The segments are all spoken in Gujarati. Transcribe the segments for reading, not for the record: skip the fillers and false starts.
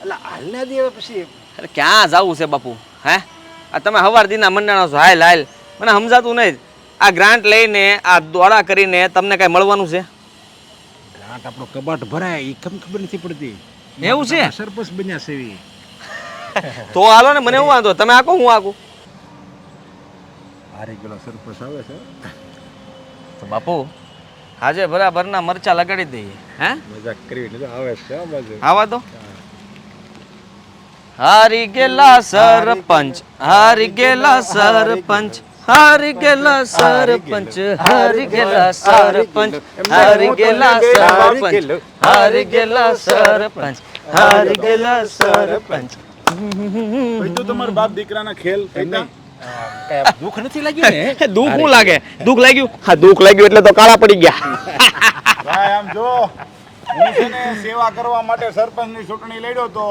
એટલે હાલને દે પછી અરે ક્યાં જવું છે બાપુ? હે આ તમે હવાર દીના મંડાણો છો, હાલ હાલ મને સમજાતું નહીં. આ ગ્રાન્ટ લઈને આ દોડા કરીને તમને કઈ મળવાનું છે? ગ્રાન્ટ આપણો કબાટ ભરાય એ ખબર નથી પડતી. એવું છે? સરપંચ બન્યા છે એવી. તો હાલો ને, મને હું વાંધો, તમે આકો હું આકું. હારી ગયેલો સરપંચ આવે છે તો બાપુ આજે બરાબરના મરચા લગાડી દઈએ. હે મજાક કરવી નથી, આવે છે આ બાજુ. આવા દો. હારી ગયેલા સરપંચ, હારી ગયેલા સરપંચ, હારી ગયેલા સરપંચ, હારી ગયેલા સરપંચ, હારી ગયેલા સરપંચ, હારી ગયેલા સરપંચ, હારી ગયેલા સરપંચ. તો તમારા બાપ દીકરાના ખેલ કઈતા કઈ દુઃખ નથી લાગ્યું ને? દુઃખ શું લાગે? દુઃખ લાગ્યું? હા દુઃખ લાગ્યું એટલે તો કાળા પડી ગયા. ભાઈ આમ જો હું છે ને સેવા કરવા માટે સરપંચની ચૂંટણી લડ્યો તો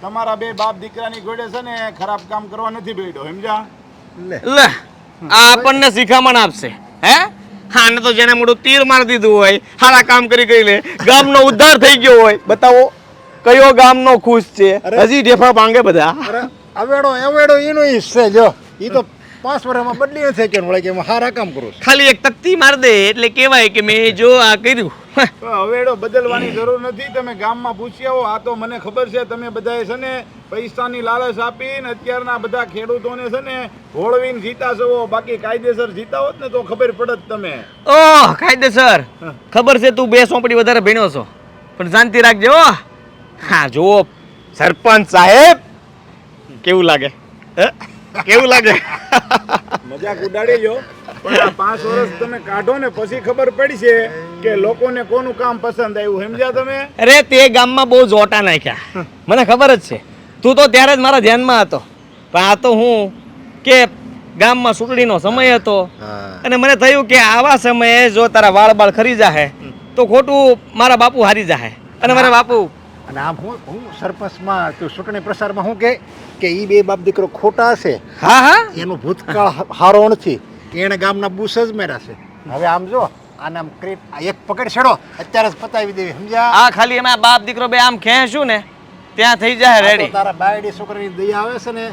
તમારા બે બાપ દીકરાની ઘોડે છે ને ખરાબ કામ કરવા નથી બેઠો, સમજ્યા? લે આ આપણને શિખામણ આપશે. હે આને તો જેને મોઢું તીર મારી દીધું હોય, સારા કામ કરી કરી લે, ગામનો ઉદ્ધાર થઈ ગયો હોય. બતાવો કયો ગામનો ખુશ છે? હજી ઢેફા માંગે બધા. અરે અવેડો એનો ઈ છે. જો ઈ તો 5 વર્ષમાં બદલી નથી કે વળે કે હું સારા કામ કરું છું. ખાલી એક તકતી માર દે એટલે કહેવાય કે મેં જો આ કર્યું. તો હવેડો બદલવાની જરૂર નથી. તમે ગામમાં પૂછી આવો. આ તો મને ખબર છે તમે બધાએ છે ને પૈસાની લાલચ આપીને અત્યારના બધા ખેડૂતોને છે ને હોળવીને જીતા છો. બાકી કાયદેસર જીતા હોત ને તો ખબર પડત તમે. ઓહ કાયદેસર ખબર છે, તું 2 સોંપડી વધારે ભણ્યો છો, પણ શાંતિ રાખજે હો. હા જુઓ સરપંચ સાહેબ કેવું લાગે? કેવું લાગે? મજાક ઉડાડી લો, પણ આ 5 વર્ષ તમે કાઢો ને પછી ખબર પડશે કે લોકોને કોનું કામ પસંદ આવ્યું, સમજ્યા તમે? અરે તે ગામમાં બહુ જોટા નાખ્યા, મને ખબર જ છે. તું તો ત્યારે જ મારા ધ્યાનમાં હતો, પણ આ તો હું કે ગામમાં ચૂંટણીનો સમય હતો અને મને થયું કે આવા સમયે જો તારા વાળ બાળ ખરી જાહે તો ખોટું મારા બાપુ હારી જાહે. અને મારા બાપુ અને આમ હું સરપંચમાં તું ચૂંટણી પ્રસારમાં શું કે ઈ બે બાપ દીકરો ખોટા છે. હા હા એનું ભૂતકાળ હારો નથી, એને ગામના બુસ જ મેરા છે. હવે આમ જો આને આમ ક્રેટ એક પકડ છેડો અત્યારે જ પતાવી દેવી, સમજ્યા? આ ખાલી એમાં બાપ દીકરો બે આમ ખેંચું ને ત્યાં થઈ જાય આ તો રેડી. તારા બાયડી છોકરાની દયા આવે છે ને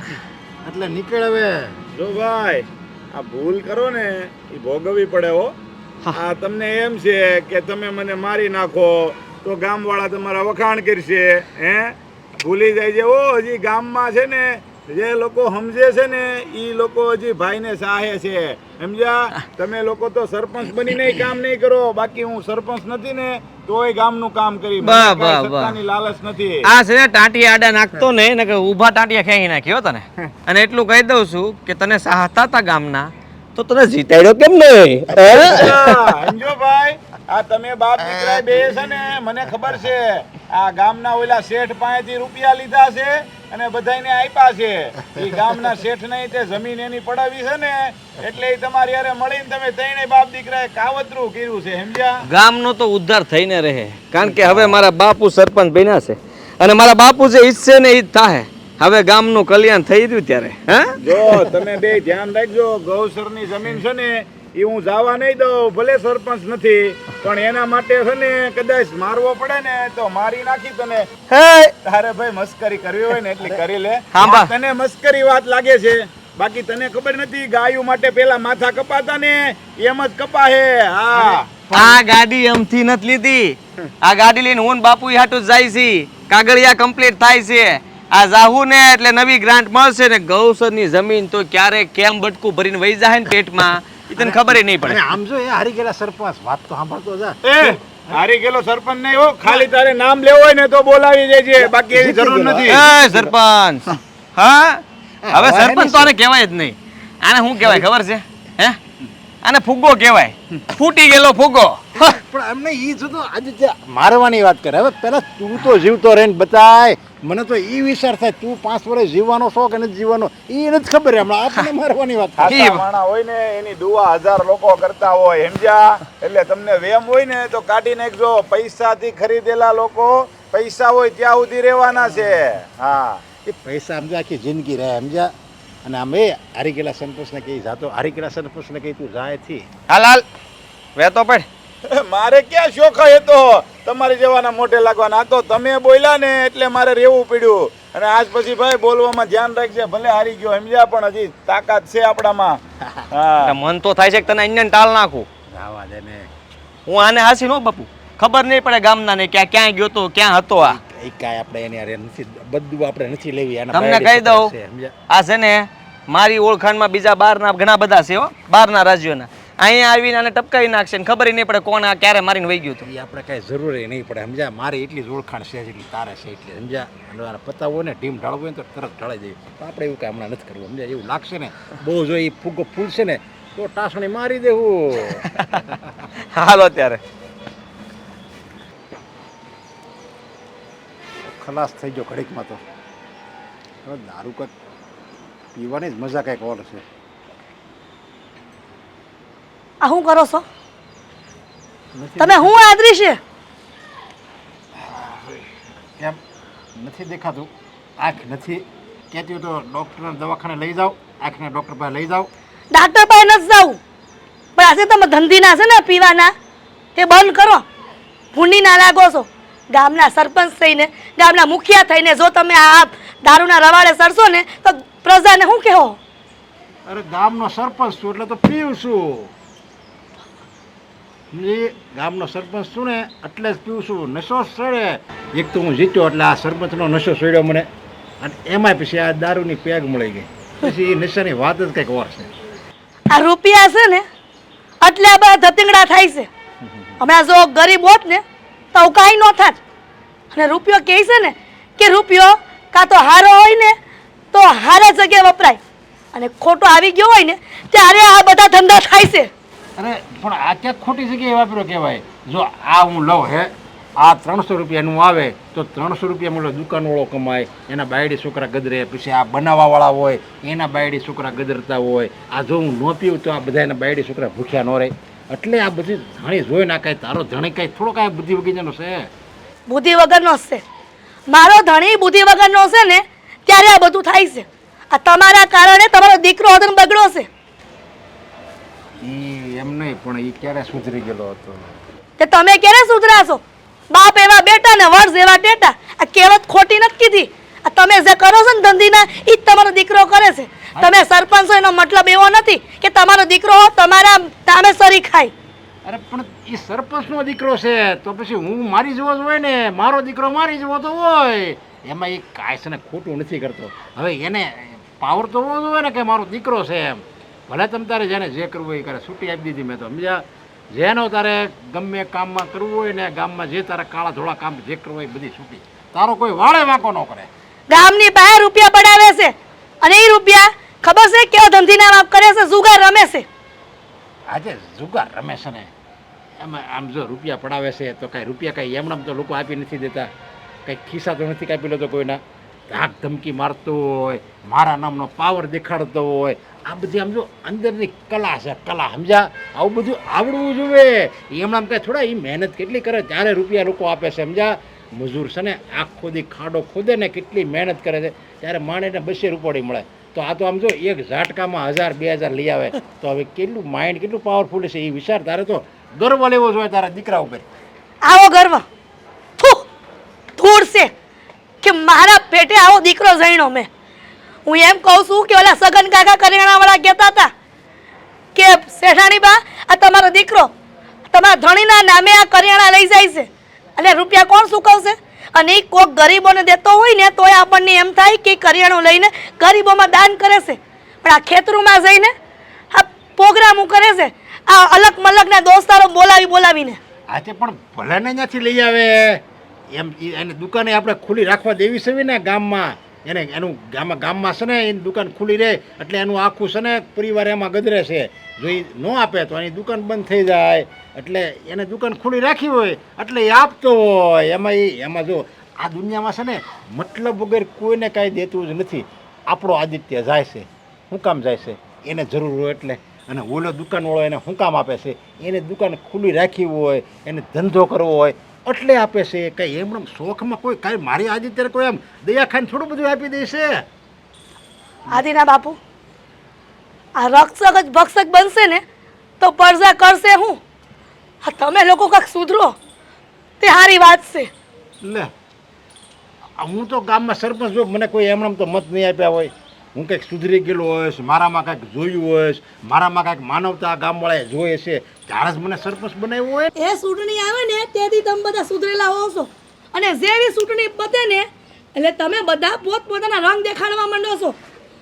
એટલે નીકળ હવે. જો ભાઈ આ ભૂલ કરો ને એ ભોગવવી પડે હો. આ તમને એમ છે કે તમે મને મારી નાખો તો ગામવાળા તમારા વખાણ કરશે. હે ભૂલી જાય છે ઓ હજી ગામમાં છે ને જે લોકો સમજે છે ને એ લોકો હજી ભાઈને સાહે છે, સમજ્યા? તમે લોકો તો સરપંચ બનીને કામ નહીં કરો, બાકી હું સરપંચ નથી ને તોય ગામનું કામ કરી. વાહ, વાહ, વાહ. સત્તાની લાલચ નથી. આ છે ને ટાંટિયા આડા નાખતો ને એને કે ઊભા ટાંટિયા ખેંચી નાખ્યો તને. અને એટલું કહી દઉં છું કે તને સાહતા હતા ગામના તો તને જીતાડ્યો કેમ નહીં? અંજો ભાઈ આ તમે બાપ દીકરા બે છે ને મને ખબર છે આ ગામના ઓલા શેઠ પાસેથી રૂપિયા લીધા છે અને બધાને આપ્યા છે. એ ગામના શેઠ નહીં તે જમીન એની પડાવી છે ને એટલે એ તમારી હારે મળીને તમે ત્રણેય બાપ દીકરાએ કાવતરું કર્યું છે, સમજ્યા? ગામનો તો ઉદ્ધાર થઈને રહે, કારણ કે હવે મારા બાપુ સરપંચ બન્યા છે અને મારા બાપુ જે ઈચ્છે ને ઈ જ થાય. હવે ગામનું કલ્યાણ થઈ રહ્યું ત્યારે. હા જો તમે બે ધ્યાન રાખજો, ગૌસરની જમીન છે ને એ હું જવા નહીં દઉં. ભલે સરપંચ નથી પણ એના માટે છે ને કદાચ મારવો પડે ને તો મારી નાખી તને. તારે ભાઈ મસ્કરી કરવી હોય ને એટલી કરી લે. હા, તને મસ્કરી વાત લાગે છે, બાકી તને ખબર નથી ગાયું માટે પેલા માથા કપાતા ને એમ જ કપાહે. હા આ ગાડી એમથી નથી લીધી, આ ગાડી લઈને હું ને બાપુ હાટુ જ જાય છે. કાગળિયા કમ્પ્લીટ થાય છે. આ જાહુ ને એટલે નવી ગ્રાન્ટ મળશે ને ગૌસરની જમીન તો ક્યારે કેમ બટકું ભરીને વહી જાય ને પેટમાં એ તને ખબર નહીં પડે. આમ જો એ હારી ગયેલા સરપંચ વાત તો સાંભળતો જા. એ હારી ગયેલો સરપંચ નહીં હો, ખાલી તારે નામ લેવું હોય ને તો બોલાવી દેજે, બાકી એવી જરૂર નથી. એ સરપંચ હા હવે સરપંચ તો આને કહેવાય જ નહીં. આને શું કહેવાય ખબર છે? હે આને ફુગ્ગો કહેવાય, ફૂટી ગયેલો ફુગ્ગો. પણ એમને ઈ જો તો આજે મારવાની વાત કરે. હવે પેલા તું તો જીવતો રહીને બતાય. મને તો ઈ વિચાર થાય તું 5 વર્ષ જીવવાનો છો કે નથી જીવવાનો ઈ નથી ખબર. હમણાં આપણે મારવાની વાત ખાસા માણા હોય ને એની દુઆ 1000 લોકો કરતા હોય, સમજ્યા? એટલે તમને વેમ હોય ને તો કાઢી નાખજો. પૈસાથી ખરીદેલા લોકો પૈસા હોય ત્યાં સુધી રહેવાના છે. હા એ પૈસા સમજા આખી જિંદગી રહે, સમજ્યા? અને આમ એ હારી ગયેલા સરપંચને કહી જાતો, હારી ગયેલા સરપંચને કહી તું જાય થી હાલ હાલ વેતો પડ. મારે ક્યાં શોખ હતો તમારી જેવાના મોઢે લાગવાના. આ તો તમે બોલ્યા ને એટલે મારે રહેવું પડ્યું. અને આજ પછી ભાઈ બોલવામાં ધ્યાન રાખજે. ભલે હારી ગયો સમજ્યા, પણ હજી તાકાત છે આપણામાં. હા મન તો થાય છે કે તને અહીંયા ટાળ નાખું. આવા દે ને હું આને હાસી નો બાપુ, ખબર નહીં પડે ગામના ને ક્યાં ગયો તો ક્યાં હતો. આ એ કાંઈ આપણે એની હારે નથી, બધું આપણે નથી લેવી. આના તમને બાયડી કહી દઉં, છોકરા છે, સમજ્યા? આ છે ને મારી ઓળખાણમાં બીજા બહારના ઘણા બધા છે હો, બહારના રાજ્યોના. અહીંયા આવીને આને ટપકાવી નાખશે ને ખબર નહીં પડે કોણ આ ક્યારે મારીને વહી ગયું હતું. એ આપણે કાંઈ જરૂરી નહીં પડે, સમજ્યા? મારી એટલી જ ઓળખાણ છે જેટલી તારે છે એટલી, સમજ્યા? અને આને પતાવો ને ટીમ ઢાળવું હોય ને તો તરત ઢાળી દેવી. તો આપણે એવું કાંઈ હમણાં નથી કરવું, સમજ્યા? એવું લાગશે ને બહુ જો એ ફૂગો ફૂલશે ને તો ટાસણી મારી દેવું. હાલો ત્યારે. ખલાસ થઈ ગયો ઘડીકમાં તો. હવે દારૂ કંઈક પીવાની જ મજા કંઈક ઓર છે. આ શું કરો છો નથી તમે? હું આદરી છે કેમ નથી દેખાતું? આંખ નથી કહેતી હોય તો ડૉક્ટરના દવાખાને લઈ જાઓ, આંખના ડૉક્ટર પાસે લઈ જાઓ. ડાક્ટર પાસે નથી જવું, પણ આજે તમે ધંધીના છે ને પીવાના, તે બંધ કરો. ભૂંડી ના લાગો છો. ગામના સરપંચ થઈને, ગામના મુખિયા થઈને જો તમે આ દારૂના રવાડે સરશો ને તો પ્રજાને શું કહેવો? અરે ગામનો સરપંચ છું એટલે તો પીવું છું. ગામનો સરપંચ છું ને એટલે જ પીવું છું. નશો સડે. એક તો હું જીત્યો એટલે આ સરપંચનો નશો સડ્યો મને, અને એમાંય પછી આ દારૂની પેગ મળી ગઈ. પછી એ નશાની વાત જ કંઈક ઓર છે. આ રૂપિયા છે ને એટલે આ બધા ધતિંગડા થાય છે. હમણાં જો ગરીબ હોત ને તો કાંઈ ન થાત. અને રૂપિયો કહે છે ને કે રૂપિયો કાં તો હારો હોય ને તો હારા જગ્યાએ વપરાય, અને ખોટો આવી ગયો હોય ને ત્યારે આ બધા ધંધા થાય છે. અરે પણ આ ક્યાંક ખોટી જગ્યાએ વાપર્યો કહેવાય. જો આ હું લઉં હે, આ 300 રૂપિયાનું આવે તો 300 રૂપિયા મળે દુકાનવાળો કમાય, એના બાયડી છોકરા ગદરે. પછી આ બનાવવાવાળા હોય એના બાયડી છોકરા ગદરતા હોય. આ જો હું ન પીવું તો આ બધા એના બાયડી છોકરા ભૂખ્યા ન રહે. એટલે આ બધી ધણી જોઈ ના કાંઈ તારો ધણી કાંઈ થોડો કાંઈ બુદ્ધિ વગીજાનો છે. બુદ્ધિ વગરનો છે મારો ધણી. બુદ્ધિ વગરનો છે ને ત્યારે આ બધું થાય છે. આ તમારા કારણે તમારો દીકરો હદન બગડ્યો છે. એ એમ નહીં, પણ એ ક્યારે સુધરી ગયેલો હતો. તે તમે ક્યારે સુધરાશો? બાપ એવા બેટા ને વર્ષ એવા ટેટા. આ કહેવત ખોટી નથી કીધી. આ તમે જે કરો છો ને ધંધીના એ જ તમારો દીકરો કરે છે. તમે સરપંચ છો એનો મતલબ એવો નથી કે તમારો દીકરો તમારા તામે સરી ખાય. અરે પણ એ સરપંચનો દીકરો છે તો પછી હું મારી જેવો જ હોય ને, મારો દીકરો મારી જેવો તો હોય. એમાં એ કાંઈ છે ને ખોટું નથી કરતો. હવે એને પાવર તો હોવો જોઈએ ને કે મારો દીકરો છે એમ. ભલે તમે તારે જેને જે કરવું હોય એ કરે. છૂટી આપી દીધી મેં તો, સમજ્યા? જેનો તારે ગમે કામમાં કરવું હોય ને, ગામમાં જે તારે કાળા ધોળા કામ જે કરવું હોય એ બધી છૂટી. તારો કોઈ વાળે વાંકો ન કરે. ગામની પાસે રૂપિયા પડાવે છે, અને એ રૂપિયા ખબર છે કેવો ધંધીના બાપ કરે છે? જુગાર રમે છે. આજે જુગાર રમે છે ને એમાં આમ જો રૂપિયા પડાવે છે તો કાંઈ રૂપિયા કાંઈ એમણામ તો લોકો આપી નથી દેતા. કંઈ ખિસ્સા તો નથી કાપી લેતો કોઈના. ધાક ધમકી મારતો હોય, મારા નામનો પાવર દેખાડતો હોય. આ બધી આમ જો અંદરની કલા છે, કલા, સમજ્યા? આવું બધું આવડવું જોઈએ. એમણામ કાંઈ થોડા એ મહેનત કેટલી કરે ત્યારે રૂપિયા લોકો આપે છે, સમજ્યા? મજૂર છે ને આખો દી ખાડો ખોદે ને કેટલી મહેનત કરે છે ત્યારે માણેને 200 રૂપિયા મળે. તો આ તો આમ જો એક ઝાટકામાં 1000-2000 લઈ આવે તો હવે કેટલું માઇન્ડ કેટલું પાવરફુલ છે એ વિચાર. તારે તો ગર્વ લેવો જોઈએ તારા દીકરા ઉપર. આવો ગર્વ ધૂળ છે કે મારા પેટે આવો દીકરો જઈનો મેં. હું એમ કહું છું કે ઓલા સગન કાકા કરિયાણાવાળા કહેતા હતા કે શેઠાણી બા આ તમારો દીકરો તમારા ધણીના નામે આ કરિયાણા લઈ જાય છે, અને રૂપિયા કોણ ચૂકવશે? અને એ કોઈક ગરીબોને દેતો હોય ને તોય આપણને એમ થાય કે કરિયાણું લઈને ગરીબોમાં દાન કરે છે, પણ આ ખેતરોમાં જઈને આ પ્રોગ્રામો કરે છે, આ અલગ મલગના દોસ્તારો બોલાવીને. આજે પણ ભલે ને ત્યાંથી લઈ આવે એમ. એને દુકાને આપણે ખુલ્લી રાખવા દેવી છે ને ગામમાં. એને એનું ગામમાં છે ને એની દુકાન ખુલ્લી રહે એટલે એનું આખું છે ને પરિવાર એમાં ગદરે છે. જો એ ન આપે તો એની દુકાન બંધ થઈ જાય. એટલે એને દુકાન ખુલ્લી રાખી હોય એટલે એ આપતો હોય. એમાં જો આ દુનિયામાં છે ને મતલબ વગર કોઈને કાંઈ દેતું જ નથી. આપણો આદિત્ય જાય છે, શું કામ જાય છે? એને જરૂર હોય એટલે. અને ઓલો દુકાનવાળો એને શું કામ આપે છે? એને દુકાન ખુલ્લી રાખી હોય, એને ધંધો કરવો હોય એટલે આપે છે. કંઈ એમ શોખમાં કોઈ કાંઈ મારી આદિત્ય કોઈ એમ દયા ખાઈને થોડું બધું આપી દે છે. આદિના બાપુ આ રક્ષક જ ભક્ષક બનશે ને તો પરજા કરશે હું? તમે લોકો કાંઈક સુધરો. તે સારી વાત છે. લે હું તો ગામમાં સરપંચ જો મને કોઈ એમણામ તો મત નહીં આપ્યા હોય, હું કંઈક સુધરી ગયેલો હોઈશ, મારામાં કાંઈક જોયું હોઈશ, મારામાં કાંઈક માનવતા ગામવાળાએ જોઈએ છે ત્યારે જ મને સરપંચ બનાવ્યો હોય. એ ચૂંટણી આવે ને તેથી તમે બધા સુધરેલા હોવ છો, અને જેવી ચૂંટણી પતે ને એટલે તમે બધા પોતપોતાના રંગ દેખાડવા માંડો છો.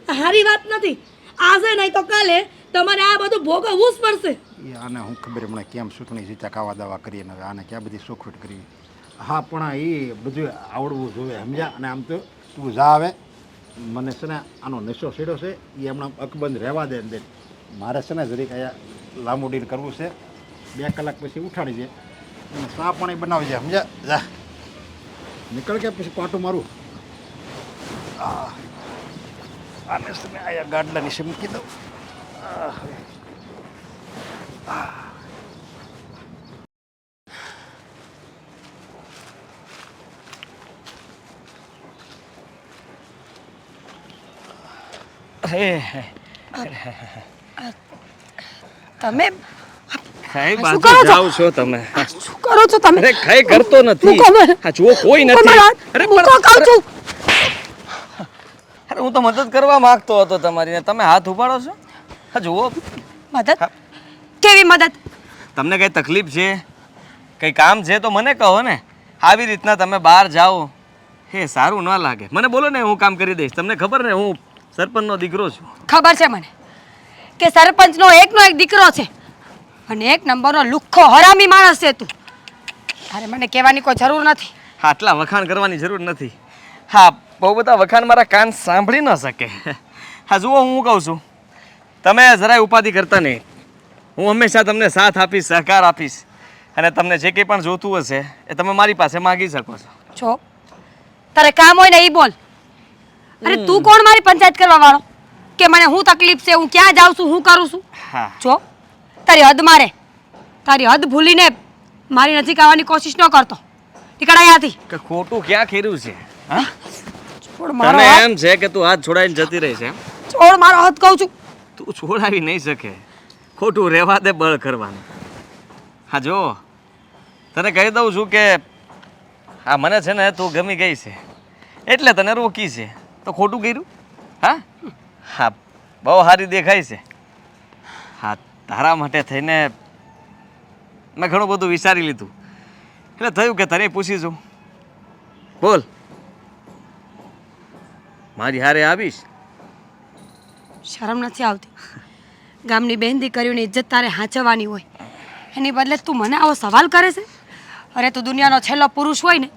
આ સારી વાત નથી. આજે નહીં તો કાલે તમારે આ બધું ભોગવવું જ પડશે. એ આને હું ખબર હમણાં કેમ ચૂંટણી જીતા કાવા દાવા કરીએ ને હવે આને ક્યાં બધી સોખવટ કરવી. હા પણ એ બધું આવડવું જોઈએ સમજ્યા. અને આમ તો તું જા આવે, મને છે ને આનો નશો સીડો છે એ હમણાં અકબંધ રહેવા દે દે. મારે છે ને જરીક અહીંયા લાંબુ ડીલ કરવું છે, 2 કલાક પછી ઉઠાડી દે અને ચા પાણી બનાવી દે સમજ્યા. જા નીકળ કે પછી પાટું મારું. આને છે ને અહીંયા ગાડલા નીચે મૂકી દઉં. તમે કઈ શું બાજુ કરો છો? જાઓ છો તમે? શું કરો છો તમે? અરે કઈ કરતો નથી. મૂકો મને. હા જુઓ કોઈ નથી. તમારા અરે મૂકો કહું છું. અરે હું તો મદદ કરવા માંગતો હતો તમારી ને તમે હાથ ઉપાડો છો. હા જુઓ મદદ? કેવી મદદ? તમને કઈ તકલીફ છે, કઈ કામ છે તો મને કહો ને. આવી રીતના તમે બહાર જાઓ એ સારું ન લાગે. મને બોલો ને, હું કામ કરી દઈશ. તમને ખબર ને હું સરપંચનો દીકરો છું. ખબર છે મને કે સરપંચનો એકનો એક દીકરો છે અને 1 નંબરનો લુખ્ખો હરામી માણસ છે તું. અરે મને કહેવાની કોઈ જરૂર નથી. આટલા વખાણ કરવાની જરૂર નથી. હા બહુ બધા વખાણ મારા કાન સાંભળી ન શકે. હા જુઓ હું કહું છું, તમે જરાય ઉપાધિ કરતા નહીં. હું હંમેશા તમને સાથ આપીશ, સહકાર આપીશ, અને તમને જે કંઈ પણ જોતું હશે એ તમે મારી પાસે માગી શકો છો. જો તારે કામ હોય ને એ બોલ. અરે તું કોણ મારી પંચાયત કરવા વાળો કે મને હું તકલીફ છે, હું ક્યાં જાઉં છું, હું કરું છું? હા જો તારી હદ મારે, તારી હદ ભૂલીને મારી નજીક આવવાની કોશિશ ન કરતો. નીકળ અહીંયાથી. કે ખોટું ક્યાં ખેર્યું છે? હા છોડ મારો તને હાથ, એમ છે કે તું હાથ છોડાઈને જતી રહી છે એમ? છોડ મારો હાથ કહું છું. તું છોડાવી નહીં શકે. ખોટું રહેવા દે બળ કરવાનું. હા જો તને કહી દઉં છું કે આ મને છે ને તું ગમી ગઈ છે એટલે તને રોકી છે. તો ખોટું કર્યું? હા હા બહુ સારી દેખાય છે. હા તારા માટે થઈને મેં ઘણું બધું વિચારી લીધું એટલે થયું કે તને પૂછી જોઉં. બોલ મારી હારે આવીશ? શરમ નથી આવતી? ગામની બેન દીકરીઓની ઇજ્જત તારે હાચવવાની હોય, એની બદલે તું મને આવો સવાલ કરે છે? અરે તું દુનિયાનો છેલ્લો પુરુષ હોય ને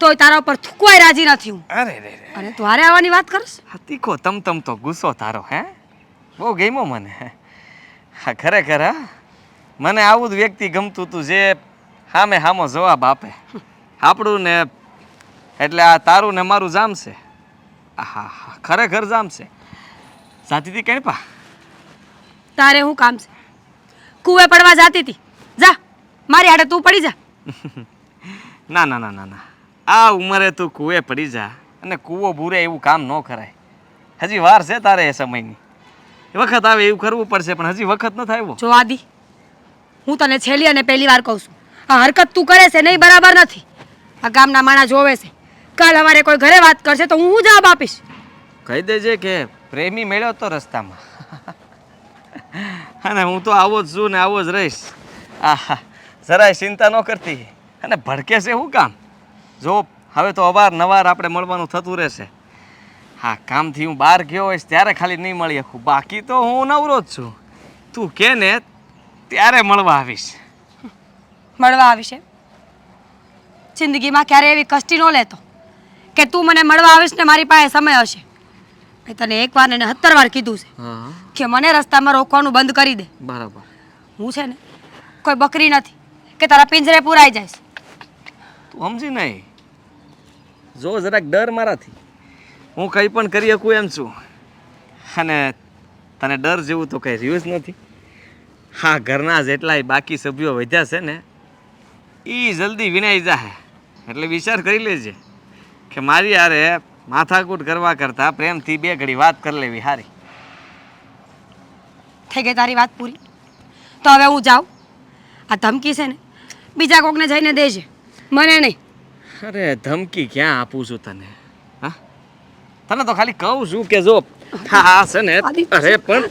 તોય તારા ઉપર થૂકવાય રાજી નથી હું. અરે રે રે અને તું હારે આવવાની વાત કરશ? હા તીખો તમ તો ગુસ્સો તારો હે બહુ ગમ્યો મને. હા ખરેખર હા મને આવું જ વ્યક્તિ ગમતું હતું જે સામે સામો જવાબ આપે. આપણું ને એટલે આ તારું ને મારું જામશે. હા હા ખરેખર જામશે. જાતી હતી કઈ પા તારે શું કામ છે? કૂવે પડવા જાતી હતી, જા મારી હાડે તું પડી જા. ના ના ના ના ના આ ઉંમરે તું કૂવે પડી જા અને કૂવો બૂરે એવું કામ ન કરાય. હજી વાર છે તારે એ સમયની. વખત આવે એવું કરવું પડશે પણ હજી વખત ન થાય. જો આદિ, હું તને છેલ્લી અને પહેલી વાર કહું છું, આ હરકત તું કરે છે નહીં બરાબર નથી. આ ગામના માણસ જોવે છે, કાલ અમારે કોઈ ઘરે વાત કરશે તો હું જવાબ આપીશ. કહી દેજે કે પ્રેમી મળ્યો તો રસ્તામાં અને હું તો આવો જ છું ને આવો જ રહીશ. આહા જરાય ચિંતા ન કરતી. અને ભડકે છે શું કામ? જો હવે તો અવારનવાર આપણે મળવાનું થતું રહેશે. હા કામથી હું બહાર ગયો હોઈશ ત્યારે ખાલી નહીં મળી શકું, બાકી તો હું નવરો જ છું. તું કે ને ત્યારે મળવા આવીશ. મળવા આવીશ એમ? જિંદગીમાં ક્યારે એવી કષ્ટી ન લેતો કે તું મને મળવા આવીશ ને મારી પાસે સમય હશે. મેં તને 1 વાર ને 70 વાર કીધું છે હા કે મને રસ્તામાં રોકવાનું બંધ કરી દે. બરાબર. હું છે ને કોઈ બકરી નથી કે તારા પિંજરે પુરાઈ જઈશ. તું સમજી નહીં. જો જરાક ડર મારાથી. હું કંઈ પણ કરી શકું એમ છું અને તને ડર જેવું તો કંઈ રહ્યું જ નથી. હા ઘરના જેટલાય બાકી સભ્યો વધ્યા છે ને એ જલ્દી વિનાઈ જાય એટલે વિચાર કરી લેજે કે મારી હારે માથાકૂટ કરવા કરતાં પ્રેમથી 2 ઘડી વાત કરી લેવી સારી. થઈ ગઈ તારી વાત પૂરી? તો હવે હું જાઉં. આ ધમકી છે ને બીજા કોકને જઈને દેજે. મને નહીં. અરે ધમકી ક્યાં આપું છું તને? હા, તને તો ખાલી કહું છું કે જો હા છે ને. અરે પણ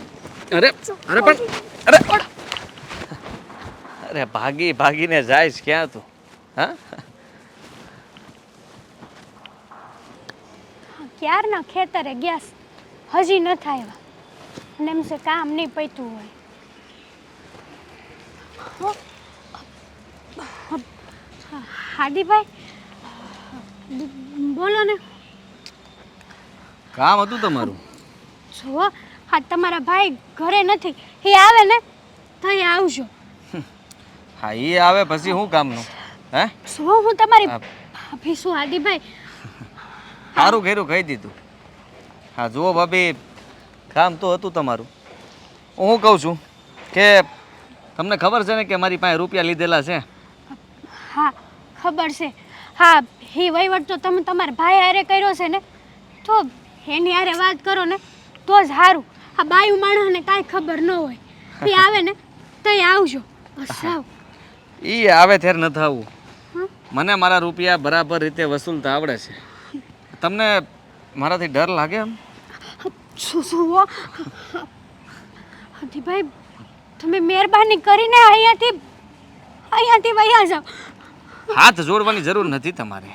અરે અરે પણ અરે અરે ભાગી ભાગીને જાયશ ક્યાં તું? હા, ક્યારના ખેતરે ગયા છે. હજી નથી આવ્યા અને એમ છે કામ નહીં પત્યું હોય. હાદીભાઈ બોલો ને. કામ હતું તમારું? જુઓ હા તમારા ભાઈ ઘરે નથી, એ આવે ને તો એ આવજો. હા, એ આવે પછી શું કામનું? હે, જુઓ હું તમારી હા. ભાભી છું હાદીભાઈ. સારું કર્યું કહી દીધું. હા જુઓ ભાભી, કામ તો હતું તમારું. હું કહું છું કે તમને ખબર છે ને કે મારી પાસે રૂપિયા લીધેલા છે? હા ખબર છે. હા એ વહીવટ તો તમે તમારા ભાઈ હારે કર્યો છે ને, તો એની હારે વાત કરો ને તો જ સારું. આ બાયું માણસને કાંઈ ખબર ન હોય. એ આવે ને તો એ આવજો બસ. આવ એ આવે ત્યારે નથી આવવું. મને મારા રૂપિયા બરાબર રીતે વસૂલતા આવડે છે. તમને મારાથી ડર લાગે એમ? શું શું હાદીભાઈ તમે મહેરબાની કરીને અહીંયાથી વહ્યા જાઓ. હાથ જોડવાની જરૂર નથી તમારે.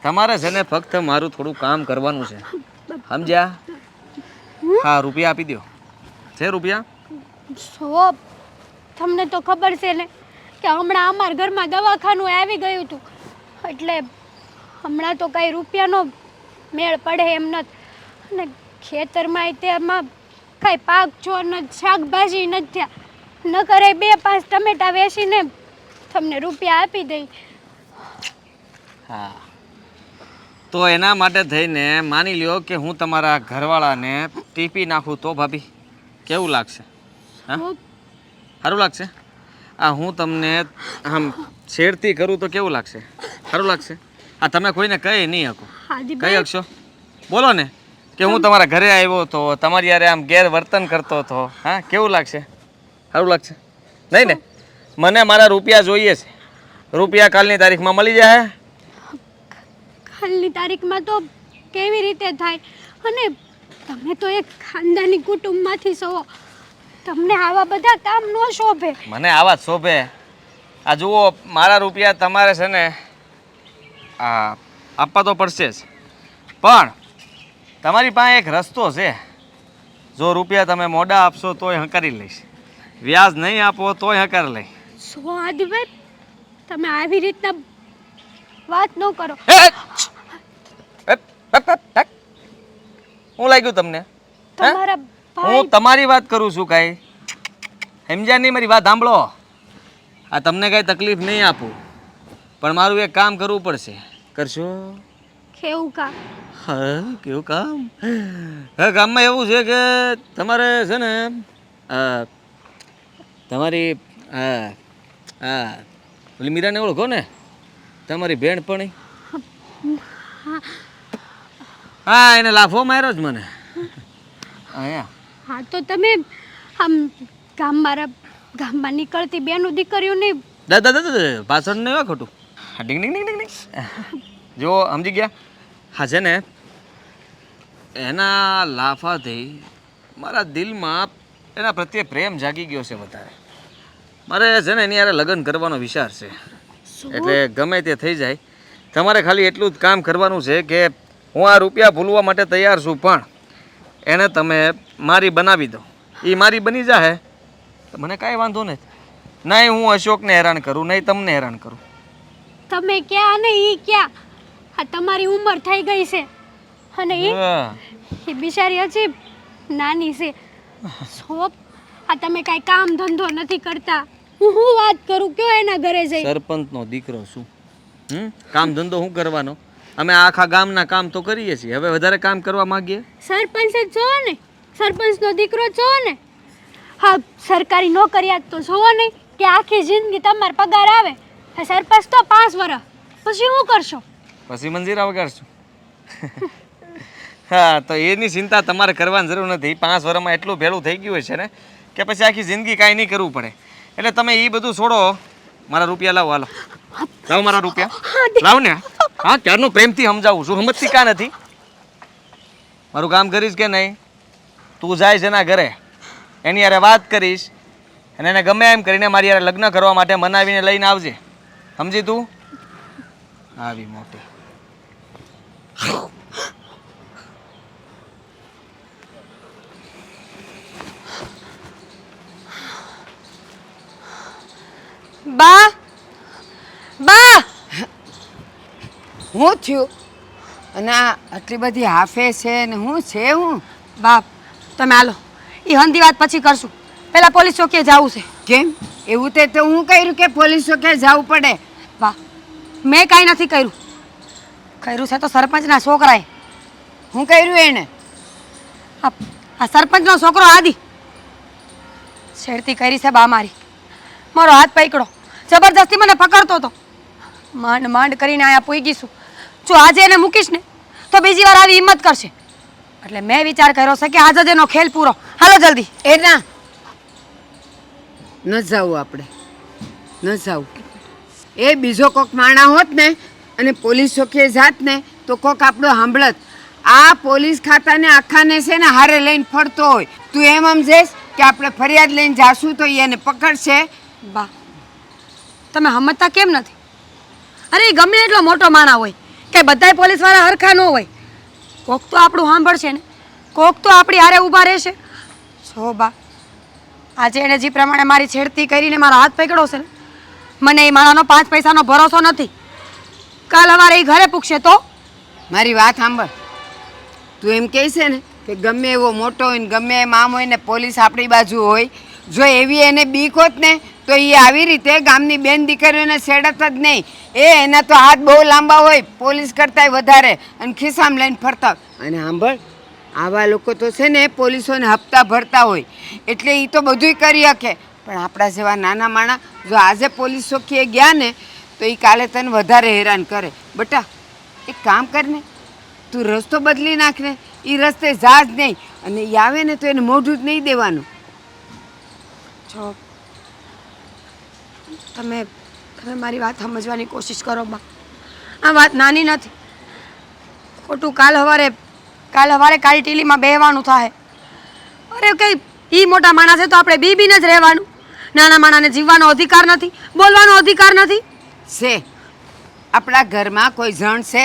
તમારે છે ને ફક્ત મારું થોડું કામ કરવાનું છે, સમજ્યા? હા, રૂપિયા આપી દો. છે રૂપિયા? સો તમને તો ખબર છે ને કે હમણાં અમારા ઘરમાં દવાખાનું આવી ગયું હતું, એટલે હમણાં તો કાંઈ રૂપિયાનો મેળ પડે એમ નથી. અને ખેતરમાં તેમાં કાંઈ પાક છો નથી, શાકભાજી નથી થયા. ન કરે 2-5 ટમેટા વેચીને તમને રૂપિયા આપી દઈ. હા, તો એના માટે થઈને માની લ્યો કે હું તમારા ઘરવાળાને ટીપી નાખું તો ભાભી કેવું લાગશે? હા, સારું લાગશે? આ હું તમને આમ છેડતી કરું તો કેવું લાગશે? સારું લાગશે? આ તમે કોઈને કહી નહીં શકો. કહી હાદીભાઈ શકશો? બોલો ને કે હું તમારા ઘરે આવ્યો હતો, તમારી યારે આમ ગેરવર્તન કરતો હતો. હા, કેવું લાગશે? સારું લાગશે? નહીં ને? મને મારા રૂપિયા જોઈએ છે. રૂપિયા કાલની તારીખમાં મળી જાય. કાલની તારીખમાં તો કેવી રીતે થાય? અને તમે તો એક ખાનદાની કુટુંબમાંથી છો, તમને આવા બધા કામ ન શોભે. મને આવા જ શોભે. આ જુઓ, મારા રૂપિયા તમારે છે ને આ આપવા તો પડશે જ, પણ તમારી પાસે એક રસ્તો છે. જો રૂપિયા તમે મોડા આપશો તોય હંકારી લઈશ, વ્યાજ નહીં આપો તોય હંકાર લઈ. શું આદિભાઈ તમે આવી રીતના વાત ન કરો. શું લાગ્યું તમને? તમારા ભાઈ હું તમારી વાત કરું છું. કાંઈ સમજ્યા નહીં? મારી વાત સાંભળો. આ તમને કાંઈ તકલીફ નહીં આપું, પણ મારું એક કામ કરવું પડશે. કરશો? કેવું કામ? હા, કેવું કામ? હા, કામમાં એવું છે કે તમારે છે ને તમારી ઓલી મીરાને ઓળખો ને? તમારી બેનપણી. હા, એને લાફો માર્યો જ મને. અહીંયા હા તો તમે આમ ગામમાં નીકળતી બેનું દીકરીઓને દાદા દાદા પાછળ નહીં હોય ખોટું. ડીંગ ડીંગ ડીંગ ડીંગ ડીંગ. જો સમજી ગયા? હા, છે ને એના લાફાથી મારા દિલમાં એના પ્રત્યે પ્રેમ જાગી ગયો છે વધારે. મારે છે ને એની યારે લગ્ન કરવાનો વિચાર છે. એટલે ગમે તે થઈ જાય, તમારે ખાલી એટલું જ કામ કરવાનું છે કે હું આ રૂપિયા ભૂલવા માટે તૈયાર છું, પણ એને તમે મારી બનાવી દો. એ મારી બની જાય તો મને કાંઈ વાંધો નથી. નહીં હું અશોકને હેરાન કરું, નહીં તમને હેરાન કરું. તમે ક્યાં અને ઈ ક્યાં? આ તમારી ઉંમર થઈ ગઈ છે અને એ બિચારી હજી નાની છે. સોપ આ તમે કાંઈ કામ ધંધો નથી કરતા. હું વાત કરું કયો એના ઘરે જઈ? સરપંચનો દીકરો છું. કામ ધંધો શું કરવાનો? અમે આખા ગામના કામ તો કરીએ છીએ, હવે વધારે કામ કરવા માંગીએ? સરપંચ જ છો ને, સરપંચનો દીકરો છો ને. હા, સરકારી નોકરિયાત તો છો નહીં કે આખી જિંદગી તમારો પગાર આવે. સરપંચ તો 5 વર્ષ પછી શું કરશો? પછી મંજીરા વગાડશું. હા, તો એની ચિંતા તમારે કરવાની જરૂર નથી. 5 વર્ષમાં એટલું ભેળું થઈ ગયું છે ને કે પછી આખી જિંદગી કાંઈ નહીં કરવું પડે. એટલે તમે એ બધું છોડો, મારા રૂપિયા લાવો. હાલો લાવ મારા રૂપિયા લાવ ને. હા ક્યારનું પ્રેમથી સમજાવું છું, સમજતી કા નથી? મારું કામ કરીશ કે નહીં? તું જાય છે એના ઘરે, એની યારે વાત કરીશ અને એને ગમે એમ કરીને મારી યારે લગ્ન કરવા માટે મનાવીને લઈને આવજે. સમજી તું? આવી મોટી બા બા હું થયું અને આ આટલી બધી હાફે છે ને હું છે હું બાપ તમે હાલો એ હંધી વાત પછી કરશું પહેલા પોલીસ ચોકીએ જવું છે કેમ એવું તો હું કર્યું કે પોલીસ ચોકીએ જવું પડે બા મેં કાંઈ નથી કર્યું છે તો સરપંચના છોકરાએ હું કર્યું એને આ સરપંચનો છોકરો આદિ છેડતી કરી છે બા મારો હાથ પકડો જબરજસ્તી મને પકડતો હતો માંડ માંડ કરીને આયા પૂગીશું જો આજે એને મૂકીશ ને તો બીજી વાર આવી હિંમત કરશે એટલે મેં વિચાર કર્યો છે કે આજે જ એનો ખેલ પૂરો હાલો જલ્દી એ ના ન જાવું આપણે ન જાવું એ બીજો કોક માણા હોત ને અને પોલીસ ચોકીએ જાત ને તો કોક આપણો સાંભળત આ પોલીસ ખાતાને આખાને છે ને હારે લઈને ફરતો હોય તું એમ સમજેશ કે આપણે ફરિયાદ લઈને જાશું તો એને પકડશે બા તમે સમજતા કેમ નથી અરે એ ગમે એટલો મોટો માણા હોય કે બધાય પોલીસવાળા હરખા ન હોય કોક તો આપણું સાંભળશે ને કોક તો આપણી હારે ઊભા રહેશે છો બા આજે એને જે પ્રમાણે મારી છેડતી કરીને મારો હાથ પકડ્યો છે ને મને એ માણાનો 5 પૈસાનો ભરોસો નથી કાલ અમારે એ ઘરે પૂછશે તો મારી વાત સાંભળ તું એમ કહે છે ને કે ગમે એવો મોટો હોય ને ગમે એમ આમ હોય ને પોલીસ આપણી બાજુ હોય જો એવી એને બીક હોત ને તો એ આવી રીતે ગામની બેન દીકરીઓને છેડત જ નહીં એના તો હાથ બહુ લાંબા હોય પોલીસ કરતાંય વધારે અને ખિસ્સામાં લઈને ફરતા અને સાંભળ આવા લોકો તો છે ને પોલીસોને હપ્તા ભરતા હોય એટલે એ તો બધુંય કરી શકે પણ આપણા જેવા નાના માણા જો આજે પોલીસ ચોકીએ ગયા ને તો એ કાલે તને વધારે હેરાન કરે બટા એક કામ કર ને તું રસ્તો બદલી નાખ ને એ રસ્તે જા જ નહીં અને એ આવે ને તો એને મોઢું જ નહીં દેવાનું જો તમે મારી વાત સમજવાની કોશિશ કરો બા આ વાત નાની નથી ખોટું કાલ સવારે કાળી ટીલીમાં બેહવાનું થાય અરે કઈ ઈ મોટા માણસ છે તો આપણે બીબીને જ રહેવાનું નાના માણાને જીવવાનો અધિકાર નથી બોલવાનો અધિકાર નથી છે આપણા ઘરમાં કોઈ જણ છે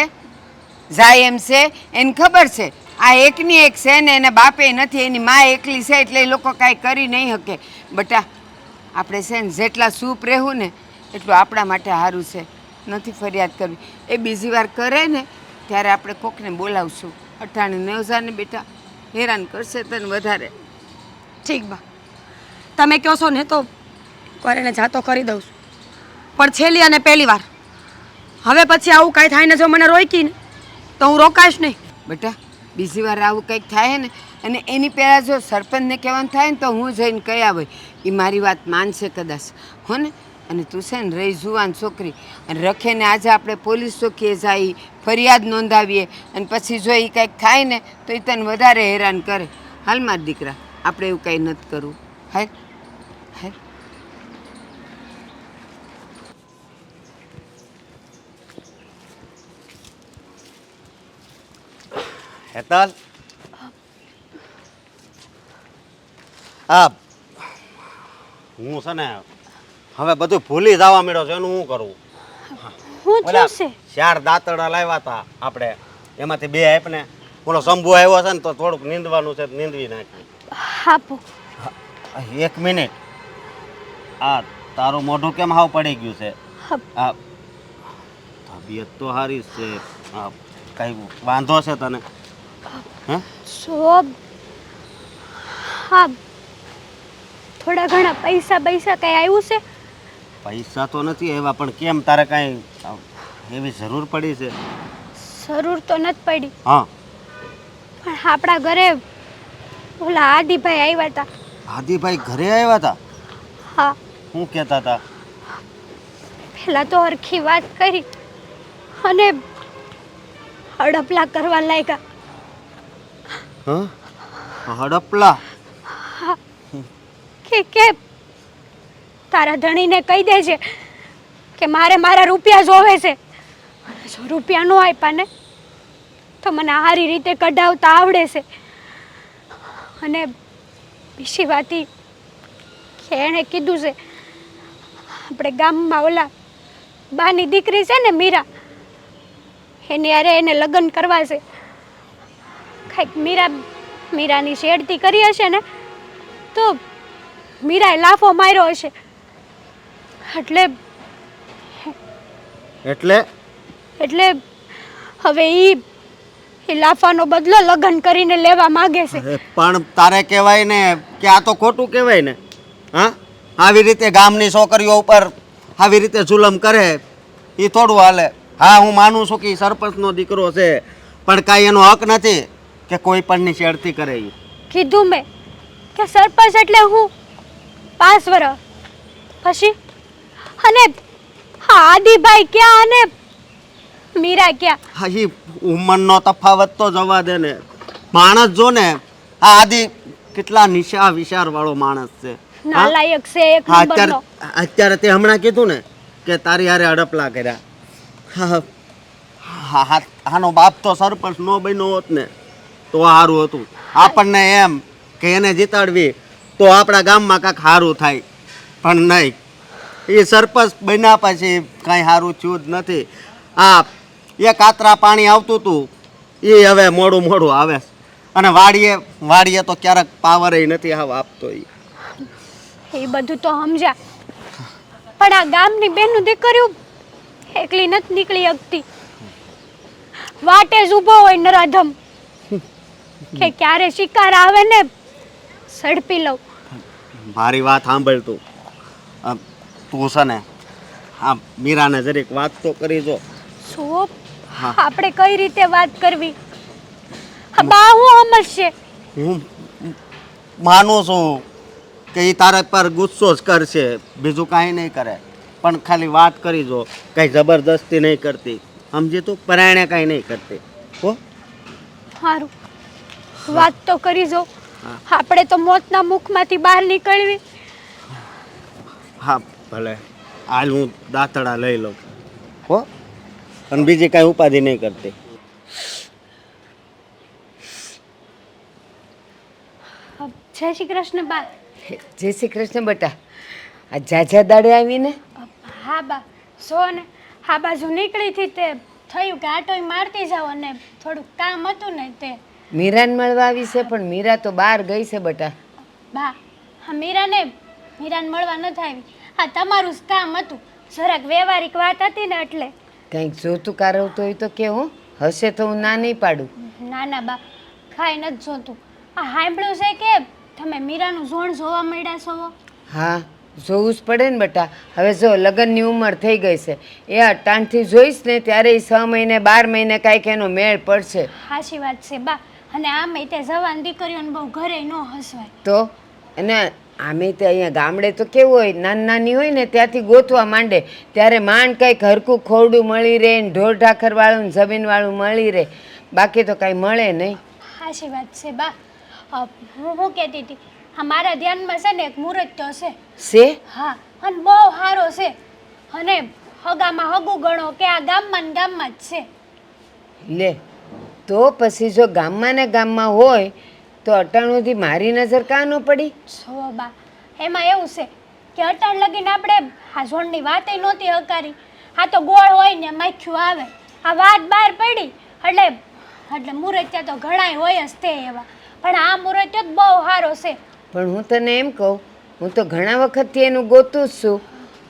જાય એમ છે એને ખબર છે આ એકની એક છે ને એને બાપે નથી એની મા એકલી છે એટલે એ લોકો કાંઈ કરી નહીં શકે બટા આપણે છે ને જેટલા સૂપ રહેવું ને એટલું આપણા માટે સારું છે નથી ફરિયાદ કરવી એ બીજી વાર કરે ને ત્યારે આપણે કોકને બોલાવશું અઠાણે નેવજાને બેટા હેરાન કરશે તને વધારે ઠીક બા તમે કહો છો ને તો કરીને જાતો કરી દઉં છું પણ છેલ્લી અને પહેલી વાર હવે પછી આવું કાંઈ થાય ને જો મને રોકી ને તો હું રોકાઈશ નહીં બેટા બીજી વાર આવું કંઈક થાય ને અને એની પહેલાં જો સરપંચને કહેવાનું થાય ને તો હું જઈને કહી આવે એ મારી વાત માનશે કદાચ હો ને અને તું છે ને રહી જુવાન છોકરી અને રખે ને આજે આપણે પોલીસ ચોકીએ જઈએ ફરિયાદ નોંધાવીએ અને પછી જો એ કંઈક થાય ને તો એ તને વધારે હેરાન કરે હાલ મારા દીકરા આપણે એવું કંઈ નથી કરવું હાલ હાલ હેતલ આ હું છે ને હવે બધું ભૂલી જવા માંડ્યો છે એનું શું કરવું હું ઓલા થયું છે 4 દાંતડા લાવ્યા હતા આપણે એમાંથી 2 આપને ઓલો શંભુ આવ્યો છે ને તો થોડુંક નીંદવાનું છે નીંદવી નાખ્યું આપો 1 મિનિટ આ તારું મોઢું કેમ હાવ પડી ગયું છે આ તબિયત તો સારી છે કઈ વાંધો છે તને હે શોભ હા થોડા ઘણા પૈસા કઈ આવ્યું છે પૈસા તો નથી એવા પણ કેમ તારે કાંઈ એવી જરૂર પડી છે જરૂર તો નથી પડી હા પણ આપણા ઘરે ઓલા આદિભાઈ આવ્યા હતા આદિભાઈ ઘરે આવ્યા હતા હા શું કહેતા હતા પહેલા તો હરખી વાત કરી અને હડપલા કરવા લાગ્યા હા હડપલા કે તારા ધણીને કહી દેજે કે મારે મારા રૂપિયા જોવે છે. જો રૂપિયા ન આપ્યા ને તો મને સારી રીતે કઢાવતા આવડે છે. અને બીજી વાત ઈ કે એણે કીધું છે આપણે ગામમાં ઓલા બાની દીકરી છે ને મીરા, એની યારે એને લગ્ન કરવા છે. કાંઈક મીરાની શેડતી કરી હશે ને તો મીરાએ લાફો માર્યો હશે. એટલે હવે એ લાફાનો બદલો લગ્ન કરીને લેવા માંગે છે. અરે પણ તારે કહેવાય ને કે આ તો ખોટું કહેવાય ને. હા, આવી રીતે ગામની છોકરીઓ ઉપર આવી રીતે જુલમ કરે એ થોડું હાલે. હા, હું માનું છું કે ઈ સરપંચનો દીકરો છે, પણ કાંઈ એનો હક નથી કે કોઈ પણની છેડતી કરે. ઈ કીધું મેં કે સરપંચ એટલે હું 5 વર્ષ પછી. અને હા, આદિભાઈ ક્યાં અને મીરા ક્યાં? હા, એ ઉંમરનો તફાવત તો જવા દે ને. માણસ જો ને, આ આદિ કેટલા નિશા વિચારવાળો માણસ છે. નાલાયક છે એક હા, નંબરનો. અત્યારે તે હમણાં કીધું ને કે તારી હારે અડપલા કર્યા. હા હા હા, આનો બાપ તો સરપંચ નો બન્યો હોત ને તો સારું હતું. આપણને એમ કે એને જીતાડવી તો આપણા ગામમાં કાંઈક સારું થાય, પણ નહીં. એ સરપંચ બન્યા પછી કાંઈ સારું થયું જ નથી. આ એક આતરા પાણી આવતું હતું એ હવે મોડું મોડું આવે છે. અને વાડીએ તો ક્યારેક પાવર નથી આપતો. એ બધું તો સમજ્યા, પણ આ ગામની બેનનું દીકરીઓ એકલી નથી નીકળી શકતી. વાટે જ ઊભો હોય નરાધમ કે ક્યારે શિકાર આવે ને ઝડપી લઉં. મારી વાત સાંભળ તું. તું છે ને હા, મીરાને જરીક વાત તો કરી જો. શું આપણે કઈ રીતે વાત કરવી? બા હું સમજશે. હું માનું છું કે એ તારા પર ગુસ્સો જ કરશે, બીજું કાંઈ નહીં કરે. પણ ખાલી વાત કરી જો, કાંઈ જબરદસ્તી નહીં કરતી, સમજી તું? પરાયણે કાંઈ નહીં કરતી. હો, સારું, વાત તો કરી જો. આપણે તો મોતના મુખમાંથી બહાર નીકળવી. હા ભલે, હાલ હું દાંતડા લઈ લઉં. હો, અને બીજી કાંઈ ઉપાધિ નહીં કરતી. જય શ્રી કૃષ્ણ બા. જય શ્રી કૃષ્ણ બેટા. આ ઝાઝા દાડે આવીને? હા બા, જો ને આ બાજુ નીકળી હતી તે થયું કે આટોય મારતી જાવ અને થોડુંક કામ હતું ને તે. મીરાને મળવા આવી છે, પણ મીરા તો બહાર ગઈ છે બેટા. બા, હા મીરાને મળવા નથી આવી. હા, તમારું જ કામ હતું, જરાક વ્યવહારિક વાત હતી ને એટલે. કંઈક જોતું કારવતું હોય તો કે હું હશે તો હું ના નહીં પાડું. ના ના બા, કાંઈ નથી જોતું. આ સાંભળ્યું છે કે તમે મીરાનું ઝોણ જોવા મળ્યા છો? હા, જોવું જ પડે ને બેટા. હવે જો લગ્નની ઉંમર થઈ ગઈ છે, એ અટાણથી જોઈશ ને ત્યારે 6 મહિને 12 મહિને કાંઈક એનો મેળ પડશે. સાચી વાત છે બા. અને આમે તે જવાન દીકરીઓને બહુ ઘરે ન હસવાય તો અને આમે તે અહીંયા ગામડે તો કેવું હોય, નાની નાની હોય ને ત્યાંથી ગોતવા માંડે, ત્યારે માંડ કંઈક હરખું ખોરડું મળી રહે ને ઢોર ઢાખરવાળું ને જમીનવાળું મળી રહે, બાકી તો કાંઈ મળે નહીં. સાચી વાત છે બા. હું કહેતી હતી, હા મારા ધ્યાનમાં છે ને એક મુહૂર્ત તો છે. હા, અને બહુ સારો છે. અને હગામાં હગું ગણો કે આ ગામમાં ને ગામમાં જ છે. લે તો પછી જો ગામમાં ને ગામમાં હોય તો અટાણુંથી મારી નજર કાં ન પડી? જો બા, એમાં એવું છે કે અટાણ લગીને આપણે આ ઝોણની વાતે નહોતી હકારી. આ તો ગોળ હોય ને માખ્યું આવે. આ વાત બહાર પડી એટલે મુહૂર્ત્યા તો ઘણાય હોય જ તે એવા, પણ આ મુહૂર્ત જ બહુ સારો છે. પણ હું તને એમ કહું, હું તો ઘણા વખતથી એનું ગોતું જ છું.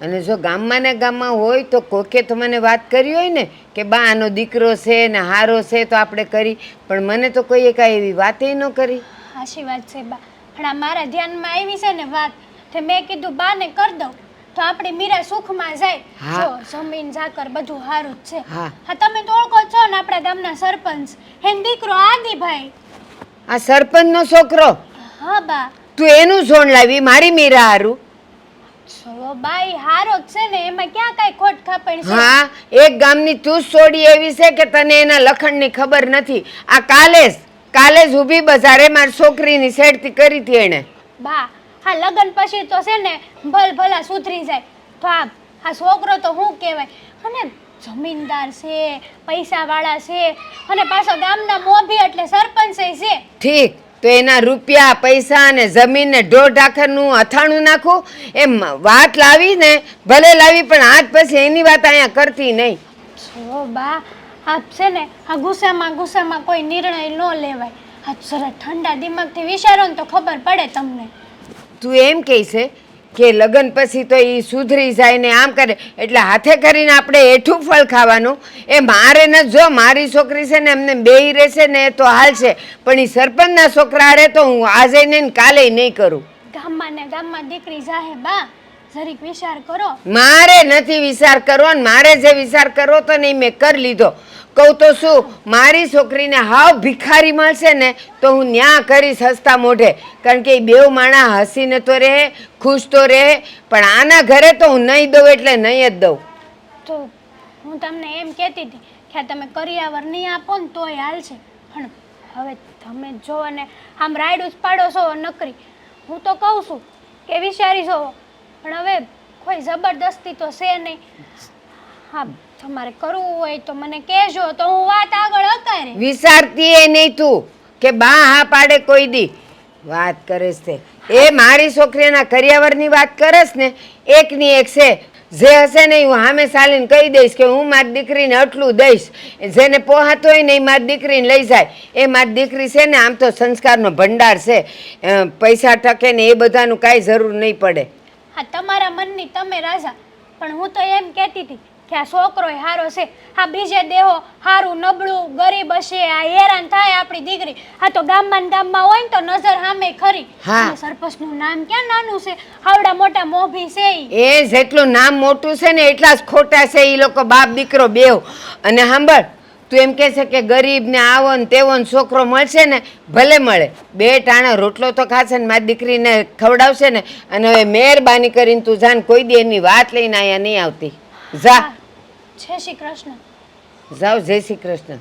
અને જો ગામમાં ને ગામમાં હોય તો કોકે તો મને વાત કરી હોય ને કે બા આનો દીકરો છે ને હારો છે તો આપણે કરી, પણ મને તો કોઈએ કાંઈ એવી વાતે ન કરી. સાચી વાત છે બા. પણ આ મારા ધ્યાનમાં આવી છે ને વાત, તે મેં કીધું બાને કરી દઉં તો આપણી મીરા સુખમાં જાય. જો જમીન જાકર બધું સારું જ છે. હા, તમે તો ઓળખો છો ને આપણા ગામના સરપંચ, એનો દીકરો આદિભાઈ. આ સરપંચનો છોકરો? હા બા. તું એનું ઝોણ લાવી મારી મીરા હારું? જો બાઈ હારો જ છે ને, એમાં ક્યાં કાંઈ ખોટ ખાપણ છે? હા, એક ગામની તું સોડી એવી છે કે તને એના લખણની ખબર નથી. આ કાલે જ ઊભી બજારે મારી છોકરીની શેડતી કરી હતી એણે. બા, હા લગન પછી તો છે ને ભલા સુધરી જાય. તો આ છોકરો તો શું કહેવાય, અને જમીનદાર છે, પૈસાવાળા છે, અને પાછો ગામના મોભી એટલે સરપંચ છે. ઠીક, તો એના રૂપિયા પૈસા અને જમીન ને ઢોર ઢાખરનું અથાણું નાખું એમ વાત લાવી ને ભલે લાવી, પણ આજ પછી એની વાત અહીંયા કરતી નહીં. જો બા, આ છે ને આ ગુસ્સામાં કોઈ નિર્ણય ન લેવાય. આ જરા ઠંડા દિમાગથી વિચારો ને તો ખબર પડે તમને. તું એમ કહે છે કે લગ્ન પછી તો એ સુધરી જાય ને આમ કરે, એટલે હાથે કરીને આપણે એઠું ફળ ખાવાનું? એ મારે ન, જો મારી છોકરી છે ને એમને બેય રહેશે ને તો હાલશે, પણ એ સરપંચના છોકરા હારે તો હું આજે નહીં ને કાલે નહીં કરું. ગામમાં ને ગામમાં દીકરી જાહે બા, જરીક વિચાર કરો. મારે નથી વિચાર કરવો ને મારે જે વિચાર કરવો તો નહીં મેં કરી લીધો. કહું તો શું, મારી છોકરીને હાવ ભિખારી મળશે ને તો હું ન્યા કરીશ હસતા મોઢે, કારણ કે એ બેવ માણા હસીને તો રહે, ખુશ તો રહે, પણ આના ઘરે તો હું નહીં દઉં એટલે નહીં જ દઉં. તો હું તમને એમ કહેતી હતી કે આ તમે કરિયાવર નહીં આપો ને તોય હાલશે, પણ હવે તમે જો અને આમ રાયડું જ પાડો છો નકરી. હું તો કહું છું કે વિચારી છો, પણ હવે કોઈ જબરદસ્તી તો છે નહીં. હા, તમારે કરવું હોય તો મને કહેજો, તો હું વાત આગળ અકારે. વિચારતી એ નહીં તું કે બા હા પાડે કોઈ દી વાત કરેશ તે. એ મારી છોકરીના કરિયાવરની વાત કરેશ ને, એકની એક છે, જે હશે ને હું સામે ચાલીને કહી દઈશ કે હું મારી દીકરીને આટલું દઈશ, જેને પોહાતો હોય ને એ મારી દીકરીને લઈ જાય. એ મારી દીકરી છે ને આમ તો સંસ્કારનો ભંડાર છે, પૈસા ટકે ને એ બધાનું કાંઈ જરૂર નહીં પડે. હા, તમારા મનની તમે રાજા, પણ હું તો એમ કહેતી હતી કે આ છોકરો હારો છે, આ બીજે દેહો હારું નબળું ગરીબ હશે, આ હેરાન થાય આપણી દીકરી. આ તો ગામમાં હોય ને તો નજર સામે ખરી. હા. સરપંચનું નામ ક્યાં નાનું છે, આવડા મોટા મોભી છે ઈ. એ જેટલું નામ મોટું છે ને એટલા જ ખોટા છે એ લોકો બાપ દીકરો બેવ. અને સાંભળ, તું એમ કહે છે કે ગરીબ ને આવો ને તેવો ને છોકરો મળશે ને, ભલે મળે, બે ટાણા રોટલો તો ખાશે ને મારી દીકરીને ખવડાવશે ને. અને હવે મહેરબાની કરીને તું જાન, કોઈ દી એની વાત લઈને અહીંયા નહીં આવતી. જા. જય શ્રી કૃષ્ણ. જાઓ, જય શ્રી કૃષ્ણ.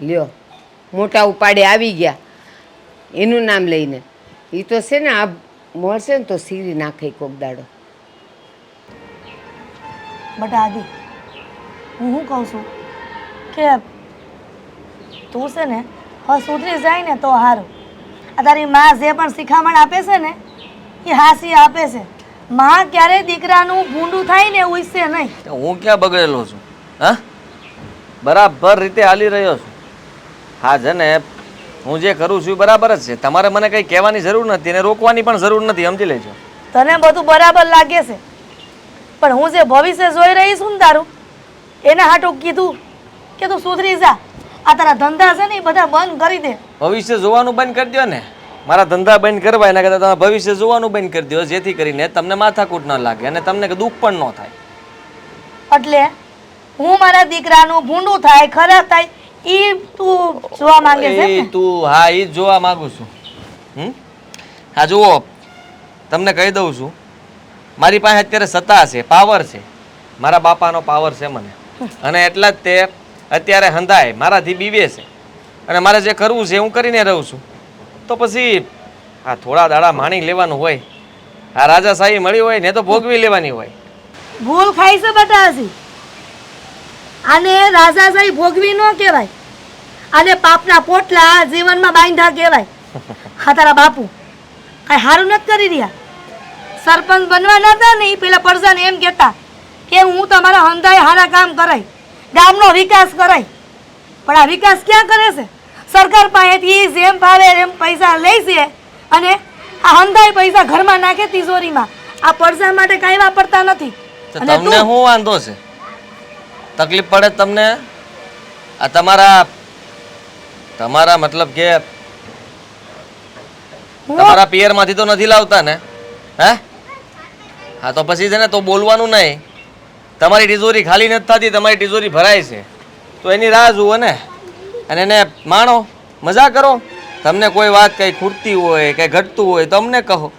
લ્યો, મોટા ઉપાડે આવી ગયા એનું નામ લઈને. એ તો છે ને આ મળશે ને તો સીરી નાખે કોક દાડો. બટા આદિ, હું શું કહું છું કે તું છે ને હવે સુધરી જાય ને તો સારું. આ તારી માં જે પણ શિખામણ આપે છે ને એ હાસી આપે છે. માં ક્યારેય દીકરાનું ભૂંડું થાય ને એવું ઈચ્છે નહીં. હું ક્યાં બગડેલો છું? હા, બરાબર રીતે હાલી રહ્યો છું. હા છે ને, હું જે કરું છું એ બરાબર જ છે. તમારે મને કંઈ કહેવાની જરૂર નથી અને રોકવાની પણ જરૂર નથી, સમજી લેજો. તને બધું બરાબર લાગે છે, પણ હું જે ભવિષ્ય જોઈ રહી છું ને તારું, એના હાટું કીધું કે તું સુધરી જા. આ તારા ધંધા છે ને એ બધા બંધ કરી દે. ભવિષ્ય જોવાનું બંધ કરી દો ને. મારા ધંધા બંધ કરવા એના કરતાં તમે ભવિષ્ય જોવાનું બંધ કરી દો, જેથી કરીને તમને માથાકૂટ ન લાગે અને તમને દુઃખ પણ ન થાય. એટલે હું મારા દીકરાનું ભૂંડું થાય, ખરાબ થાય એ તું જોવા માંગે છે એ ને? તું, હા, એ જ જોવા માંગુ છું. હા જુઓ, તમને કહી દઉં છું, મારી પાસે અત્યારે સત્તા છે, પાવર છે. મારા બાપાનો પાવર છે મને, અને એટલા જ તે અત્યારે હંધાય મારાથી બીવે છે, અને મારે જે કરવું છે હું કરીને રહું છું. તો પછી આ થોડા દાડા માણી લેવાનું હોય, આ રાજાશાહી મળી હોય ને તો ભોગવી લેવાની હોય. ભૂલ ખાઈ છે બતાસી. આને રાજાશાહી ભોગવી ન કહેવાય, આને પાપના પોટલા જીવનમાં બાંધા કહેવાય. હા, તારા બાપુ કાંઈ સારું નથી કરી રહ્યા. સરપંચ બનવા નતા ને એ પેલા પરજાને એમ કહેતા કે હું તમારા હંધાય હારા કામ કરાય, ગામનો વિકાસ કરાય. પણ આ વિકાસ ક્યાં કરે છે? સરકાર પાસેથી જેમ ભાવે એમ પૈસા લે છે અને આ હંધાય પૈસા ઘરમાં નાખે તિજોરીમાં. આ પરજા માટે કાંઈ વાપરતા નથી. તો તમને શું વાંધો છે? તકલીફ પડે તમને? આ તમારા મતલબ કે તમારા પિયરમાંથી તો નથી લાવતા ને? હે? હા, તો પછી છે ને તો બોલવાનું નહીં. તમારી તિજોરી ખાલી નથી થતી, તમારી તિજોરી ભરાય છે, તો એની રાહ જુઓ ને, અને એને માણો, મજા કરો. તમને કોઈ વાત કઈ ખૂટતી હોય, કઈ ઘટતું હોય તો અમને કહો.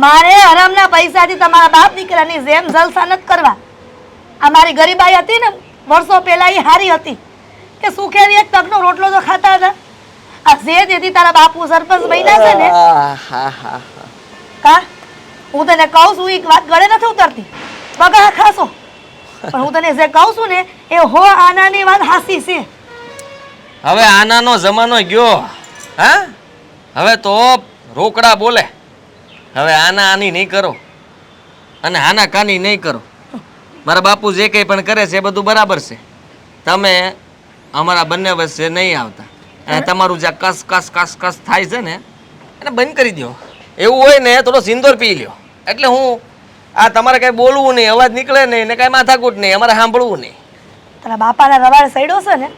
મારે હરામના પૈસાથી તમારા બાપ દીકરાની જેમ જલસા નથી કરવા. આ મારી ગરીબાઈ હતી ને વર્ષો પહેલા એ હારી હતી કે સુખેરી એક તકનો રોટલો તો ખાતા હતા. આ જે તેથી તારા બાપુ સરપંચ બન્યા છે ને, કા હું તને કહું છું એ વાત ગળે નથી ઉતરતી, બગા ખાશો. પણ હું તને જે કહું છું ને એ હો આનાની વાત હાસી છે. હવે આનાનો જમાનો ગયો. હા, હવે તો રોકડા બોલે. હવે આના આની નહીં કરો અને આના કાની નહીં કરો. મારા બાપુ જે કંઈ પણ કરે છે એ બધું બરાબર છે. તમે અમારા બંને વચ્ચે નહીં આવતા અને તમારું જે કસ કસ કસ કસ થાય છે ને એને બંધ કરી દો. એવું હોય ને થોડો સિંદૂર પી લ્યો. એટલે હું આ તમારે કાંઈ બોલવું નહીં, અવાજ નીકળે નહીં ને કાંઈ માથાકૂટ નહીં, અમારે સાંભળવું નહીં. તારા બાપાના રવાડે સડ્યો છે ને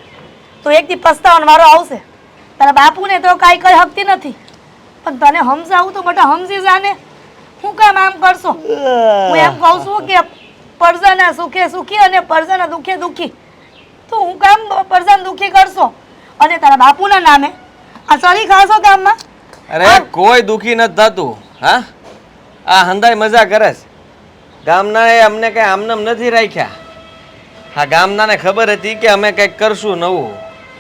તો એક દી પસ્તાવાનો વારો આવશે. તારા બાપુને તો કાંઈ કઈ હકતી નથી, પણ તને સમજાવું તો બટા સમજી જાને. હું કામ આમ કરશો? હું એમ કહું છું કે પરજાના સુખે સુખી અને પરજાના દુખે દુખી. તો હું કામ પરજાને દુખી કરશો અને તારા બાપુના નામે આ ચરી ખાશો ગામમાં? અરે કોઈ દુખી નથી થતું. હા, આ હંધાઈ મજા કરે છે. ગામનાએ અમને કઈ આમનામ નથી રાખ્યા. હા, ગામનાને ખબર હતી કે અમે કંઈક કરશું નવું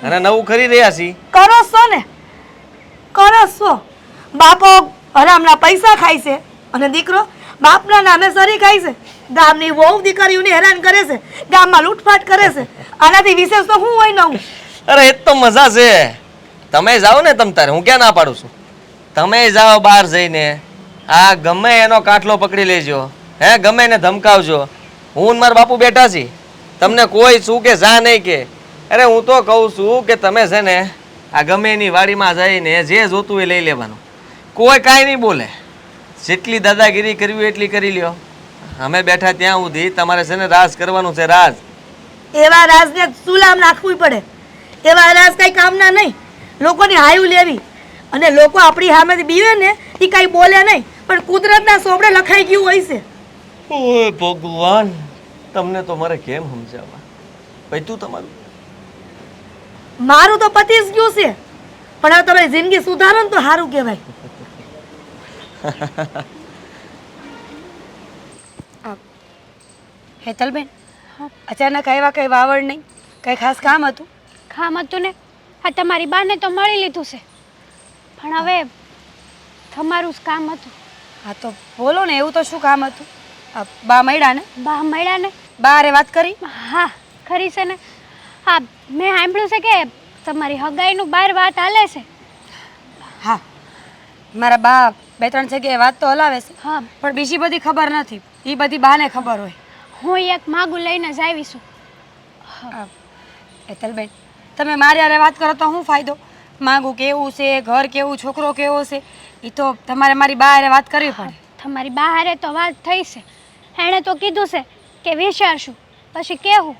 અને નવું કરી રહ્યા છીએ. કરો છો ને, કરો છો. બાપો હરામના પૈસા ખાય છે અને દીકરો બાપના નામે સરી ખાય છે. ગામની વહુ દીકરીઓને હેરાન કરે છે, ગામમાં લૂંટફાટ કરે છે. આનાથી વિશેષ તો હું હોય નવું. અરે એ જ તો મજા છે. તમે જાઓ ને તમ તારે, હું ક્યાં ના પાડું છું. તમે જાઓ બહાર જઈને, આ ગમે એનો કાટલો પકડી લેજો, હે ગમે એને ધમકાવજો. હું ને મારા બાપુ બેઠા છીએ, તમને કોઈ શું કે જા નહીં કે. અરે હું તો કહું છું કે તમે છે ને આ ગમે એની વાડીમાં જઈને જે જોતું એ લઈ લેવાનું. કોઈ કાંઈ નહીં બોલે. જેટલી દાદાગીરી કરવી હોય એટલી કરી લ્યો. અમે બેઠા ત્યાં સુધી તમારે છે ને રાજ કરવાનું છે, રાજ. એવા રાજને સુલામ નાખવું પડે. એવા રાજ કઈ કામના નહીં. લોકોની હાયું લેવી અને લોકો આપણી સામેથી બીવે ને એ કઈ બોલે નહીં, પણ કુદરતના સોપડે લખાઈ ગયું હોય છે. ઓય ભગવાન, તમને તો મારે કેમ સમજાવવા? પૈતું તમારું મારું તો પતી જ ગયું છે, પણ હવે તમારી જિંદગી સુધારો ને તો સારું કહેવાય. હેતલબેન, અચાનક આવ્યા, કઈ વાવડ નહીં, કઈ ખાસ કામ હતું? કામ હતું ને, આ તમારી બાને તો મળી લીધું છે, પણ હવે તમારું જ કામ હતું. હા તો બોલો ને, એવું તો શું કામ હતું? બા મળ્યા ને? બા મળ્યા ને? બા અરે વાત કરી? હા ખરી છે ને. હા, મેં સાંભળ્યું છે કે તમારી હગાઈનું બહાર વાત હાલે છે. હા, મારા બા બે ત્રણ જગ્યાએ વાત તો હલાવે છે, હા, પણ બીજી બધી ખબર નથી. એ બધી બાને ખબર હોય. હું એક માગું લઈને જ આવીશું. હેતલબેન, તમે મારી હારે વાત કરો તો શું ફાયદો? માગું કેવું છે, ઘર કેવું, છોકરો કેવો છે, એ તો તમારે મારી બા હારે વાત કરવી પડે. તમારી બા હારે તો વાત થઈ છે, એણે તો કીધું છે કે વિચારશું પછી કેવું.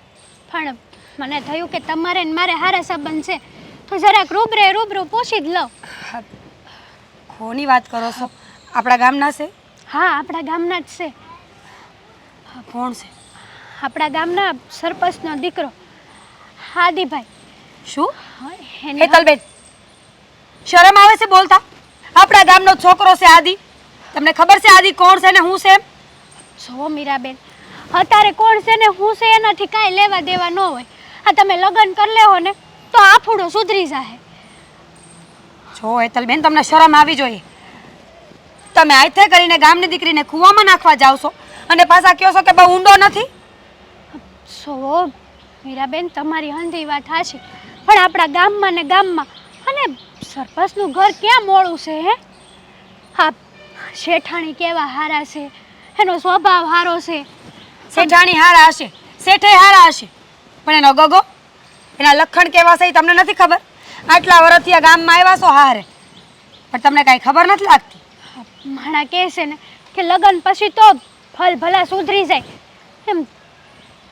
પણ મને થયું કે તમારે ને મારે હારા સંબંધ છે તો જરાક રૂબરૂ પૂછી જ લઉં. કોની વાત કરો છો? આપણા ગામના છે? હા, આપણા ગામના જ છે. કોણ છે? આપણા ગામના સરપંચનો દીકરો આદિભાઈ. શું? એની હેતલબેન, શરમ આવે છે બોલતા? આપણા ગામનો છોકરો છે આદિ. તમને ખબર છે આદિ કોણ છે ને હું છે? જો મીરાબેન, અત્યારે કોણ છે ને હું છે એનાથી કાંઈ લેવા દેવા ન હોય. આ તમે લગ્ન કરી લેવો ને તો આફુડો સુધરી જાય. જો હેતલબેન, તમને શરમ આવી જોઈએ. તમે આયથે કરીને ગામની દીકરીને કૂવામાં નાખવા જાવ છો અને પાછા કહો છો કે બહુ ઊંડો નથી. સો મીરાબેન, તમારી હંધી વાત હાચી, પણ આપણા ગામમાં ને ગામમાં અને સરપંચનું ઘર ક્યાં મોડું છે? હે, હા, શેઠાણી કેવા હારા છે, એનો સ્વભાવ હારો છે. શેઠાણી હારા હશે, શેઠે હારા હશે, પણ એનો ગગો, એના લખણ કેવા છે એ તમને નથી ખબર? આટલા વર્ષથી આ ગામમાં આવ્યા છો હારે, પણ તમને કાંઈ ખબર નથી લાગતી. માણા કહે છે ને કે લગ્ન પછી તો ફલ ભલા સુધરી જાય. એમ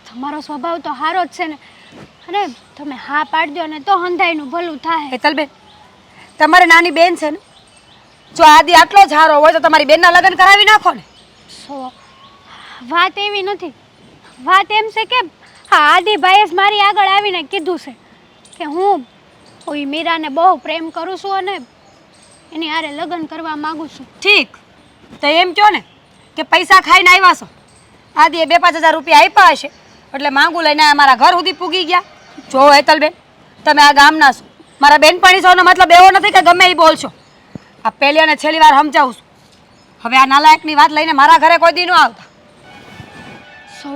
તમારો સ્વભાવ તો હારો જ છે ને, અને તમે હા પાડી દો ને તો હંધાઈનું ભલું થાય. હેતલબેન, તમારી નાની બેન છે ને, જો આદિ આટલો જ હારો હોય તો તમારી બેનના લગ્ન કરાવી નાખો ને. સો વાત એવી નથી. વાત એમ છે કે હા, આદિભાઈએ જ મારી આગળ આવીને કીધું છે કે હું ઓઈ મીરાને બહુ પ્રેમ કરું છું અને એની હારે લગ્ન કરવા માંગુ છું. ઠીક, તો એમ કહો ને કે પૈસા ખાઈને આવ્યા છો. આદિએ 2-5 હજાર રૂપિયા આપ્યા હશે એટલે માંગુ લઈને અમારા ઘર સુધી પૂગી ગયા. જો હેતલબેન, તમે આ ગામના છો, મારા બેનપણી છો, મતલબ એવો નથી કે ગમે એ બોલશો. આ પહેલી અને છેલ્લી વાર સમજાવું છું, હવે આ નાલાયકની વાત લઈને મારા ઘરે કોઈ દી ન આવતા. સો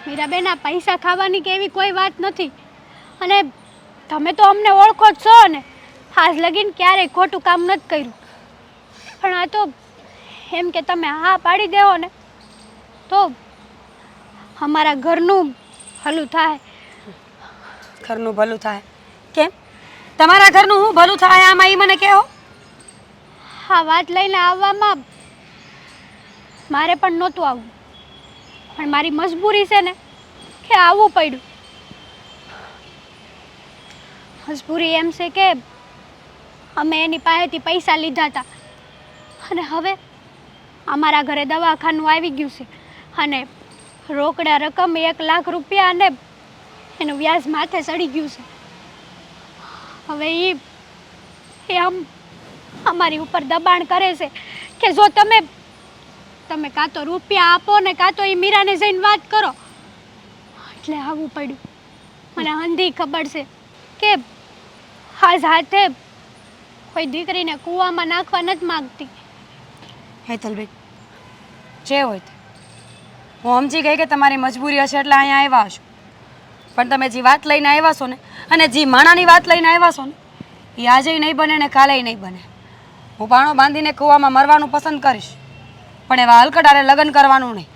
મીરાબેન, આ પૈસા ખાવાની કે એવી કોઈ વાત નથી. અને તમે તો અમને ઓળખો જ છો ને, આજ લગીને ક્યારેય ખોટું કામ નથી કર્યું. પણ આ તો એમ કે તમે હા પાડી દેવો ને તો અમારા ઘરનું ભલું થાય. ઘરનું ભલું થાય? કેમ? તમારા ઘરનું હું ભલું થાય આમાં એ મને કહો. આ વાત લઈને આવવામાં મારે પણ નહોતું આવવું, પણ મારી મજબૂરી છે ને કે આવવું પડ્યું. મજબૂરી એમ છે કે અમે એની પાસેથી પૈસા લીધા હતા અને હવે અમારા ઘરે દવાખાનું આવી ગયું છે અને રોકડા રકમ 1 લાખ રૂપિયા અને એનું વ્યાજ માથે ચડી ગયું છે. હવે એ અમારી ઉપર દબાણ કરે છે કે જો તમે કાં તો રૂપિયા આપો ને કાં તો એ મીરાને જઈને વાત કરો. એટલે આવવું પડ્યું. મને હંધી ખબર છે કે આજ હાથે કોઈ દીકરીને કૂવામાં નાખવા નથી માગતી. હેતલબેન, જે હોય તે હું સમજી ગઈ કે તમારી મજબૂરી હશે એટલે અહીંયા આવ્યા હશો. પણ તમે જે વાત લઈને આવ્યા છો ને અને જે માણાની વાત લઈને આવ્યા છો ને એ આજે નહીં બને ને કાલે નહીં બને. હું બાણો બાંધીને કૂવામાં મરવાનું પસંદ કરીશ, પણ એવા હલકટારે લગ્ન કરવાનું નહીં.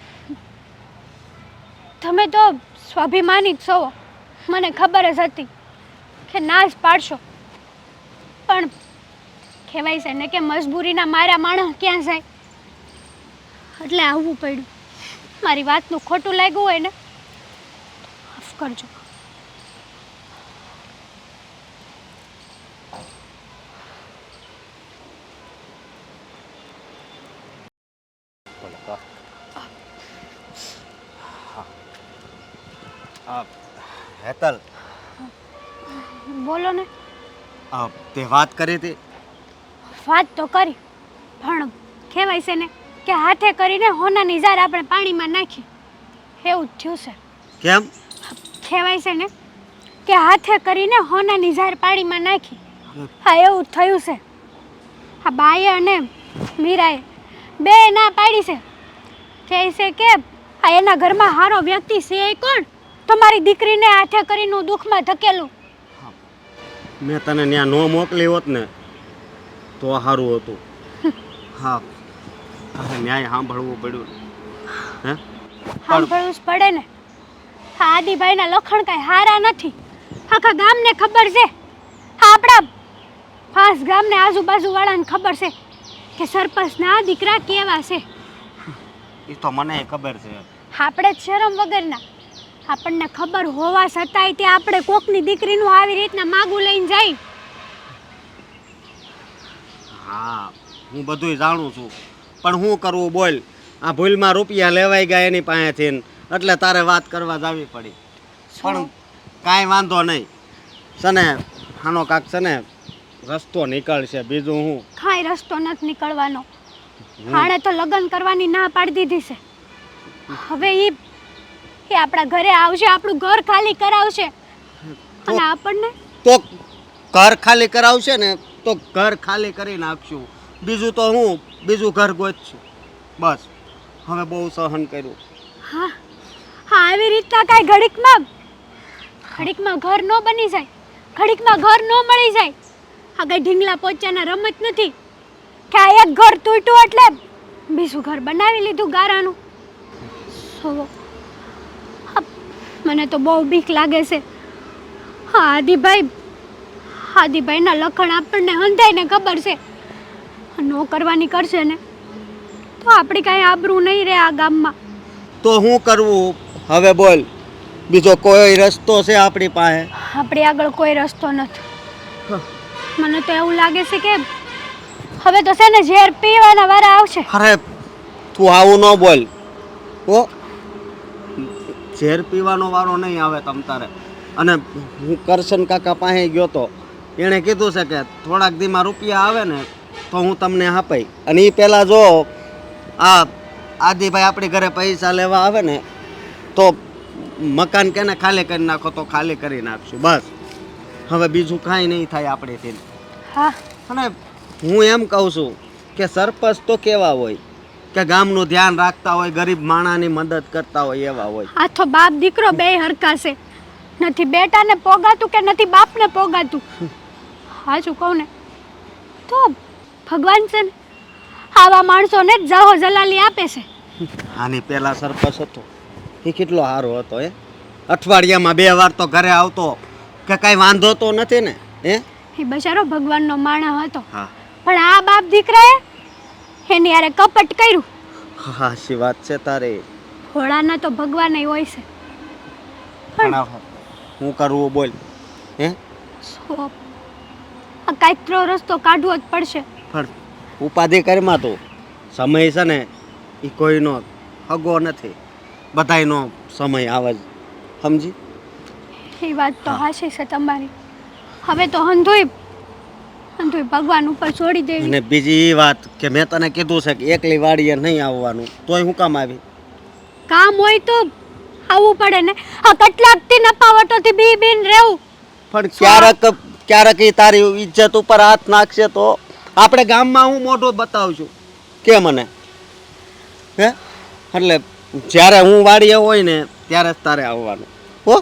તમે તો સ્વાભિમાની જ છો, મને ખબર જ હતી કે ના જ પાડશો. પણ કહેવાય છે ને કે મજબૂરીના મારા માણસ ક્યાં જાય, એટલે આવવું પડ્યું. મારી વાતનું ખોટું લાગ્યું હોય ને માફ કરજો. હેતલ, બોલો ને. તે વાત કરી હતી? વાત તો કરી, પણ કહેવાય છે ને કે હાથે કરીને હોનાની ઝાર આપણે પાણીમાં નાખી એવું જ થયું છે. કેમ? કહેવાય છે ને કે હાથે કરીને હોનાની ઝાર પાણીમાં નાખી. હા, એવું જ થયું છે. આ બાએ અને મીરાએ બે ના પાડી છે. કહે છે કે આ એના ઘરમાં સારો વ્યક્તિ છે એ કોણ? તમારી દીકરીને હાથે કરીને હું દુઃખમાં ધકેલું. મેં તને ત્યાં ન મોકલી હોત ને તો સારું હતું. હા, તારે ન્યાય સાંભળવું પડ્યું. હે, સાંભળવું જ પડે ને. આ આદિભાઈના લખણ કાંઈ હારા નથી. આખા ગામને ખબર છે. આપણા 5 ગામને આજુબાજુવાળાને ખબર છે કે સરપંચના દીકરા કેવા છે. એ તો મને ખબર છે. આપણે જ શરમ વગરના. આપણને ખબર હોવા છતાંય તે આપણે કોકની દીકરીનું આવી રીતના માગું લઈને જાય. હા, હું બધુંય જાણું છું, પણ શું કરવું બોલ. આ ભૂલમાં રૂપિયા લેવાઈ ગયા એની પાસેથી, એટલે તારે વાત કરવા જાવી પડી. પણ કાંઈ વાંધો નહીં. સને આનો કાક છે ને રસ્તો નીકળશે, બીજું હું. કાંઈ રસ્તો નથી નીકળવાનો. આણે તો લગ્ન કરવાની ના પાડી દીધી છે. હવે એ આપણા ઘરે આવશે, આપણું ઘર ખાલી કરાવશે અને આપણને તો ઘર ખાલી કરાવશે ને તો ઘર ખાલી કરી નાખશું. બીજું તો હું બીજું ઘર ગોતશું. બસ, હવે બહુ સહન કર્યું. હા હા, આવી રીતના કાંઈ ઘડીકમાં ઘર ન બની જાય, ઘડીકમાં ઘર ન મળી જાય. આ કઈ ઢીંગલા પોચાના રમત નથી કે આ એક ઘર તૂટ્યું એટલે બીજું ઘર બનાવી લીધું ગારાનું. મને તો બહુ બીક લાગે છે. હા, આદિભાઈના લખણ આપણને હંધાઈને ખબર છે. ન કરવાની કરશે ને તો આપણી કાંઈ આબરૂ નહીં રહે આ ગામમાં. તો શું કરવું હવે બોલ? બીજો કોઈ રસ્તો છે આપણી પાસે? આપણી આગળ કોઈ રસ્તો નથી. મને તો એવું લાગે છે કે હવે તો છે ને ઝેર પીવાના વારા આવશે. અરે તું આવું ન બોલ. ઓ, ઝેર પીવાનો વારો નહીં આવે તમ તારે. અને હું કરશન કાકા પાસે ગયો તો, એણે કીધું છે કે થોડાક દીમાં રૂપિયા આવે ને તો હું તમને આપાઈ. અને એ પહેલાં જો આ આદિભાઈ આપણી ઘરે પૈસા લેવા આવે ને તો મકાન કેને ખાલી કરી નાખો તો ખાલી કરી નાખશું. બસ, હવે બીજું કાંઈ નહીં થાય આપણેથી. હા, અને હું એમ કહું છું કે સરપંચ તો કેવા હોય કે ગામનું ધ્યાન રાખતા હોય, ગરીબ માણાની મદદ કરતા હોય એવા હોય. આ તો બાપ દીકરો બે હરખાશે. નથી બેટાને પોગાતું કે નથી બાપને પોગાતું. હાચું કહું ને તો ભગવાન છે ને આવા માણસોને જ જાહો જલાલી આપે છે. આની પહેલા સરપંચ હતો એ કેટલો સારો હતો હે. અઠવાડિયામાં 2 વાર તો ઘરે આવતો કે કાંઈ વાંધો તો નથી ને હે. એ બચારો ભગવાનનો માણસ હતો. હા પણ આ બાપ દીકરાએ એની યારે કપટ કર્યું. હાચી વાત છે તારે. ભોળાના તો ભગવાન હોય છે. પણ હું કરવું બોલ હે. તો આ કાંઈક તો રસ્તો કાઢવો જ પડશે. પણ ઉપાધિ કરીમાં તો સમય છે ને એ કોઈનો હગો નથી, બધાયનો સમય આવે જ, સમજી. એ વાત તો હાચી છે તમારી. હવે તો હંધુય ભગવાન ઉપર છોડી દેવી. અને બીજી એ વાત કે મેં તને કીધું છે કે એકલી વાડીએ નહીં આવવાનું, તોય હું કામ આવી? કામ હોય તો આવવું પડે ને. આ કેટલાકથી નપાવટોથી બીન રહેવું. પણ ક્યારેક ઈ તારી ઇજ્જત ઉપર હાથ નાખશે તો આપણે ગામમાં હું મોઢું બતાવશું કે મને હે. એટલે જ્યારે હું વાડીએ હોય ને ત્યારે જ તારે આવવાનું હો.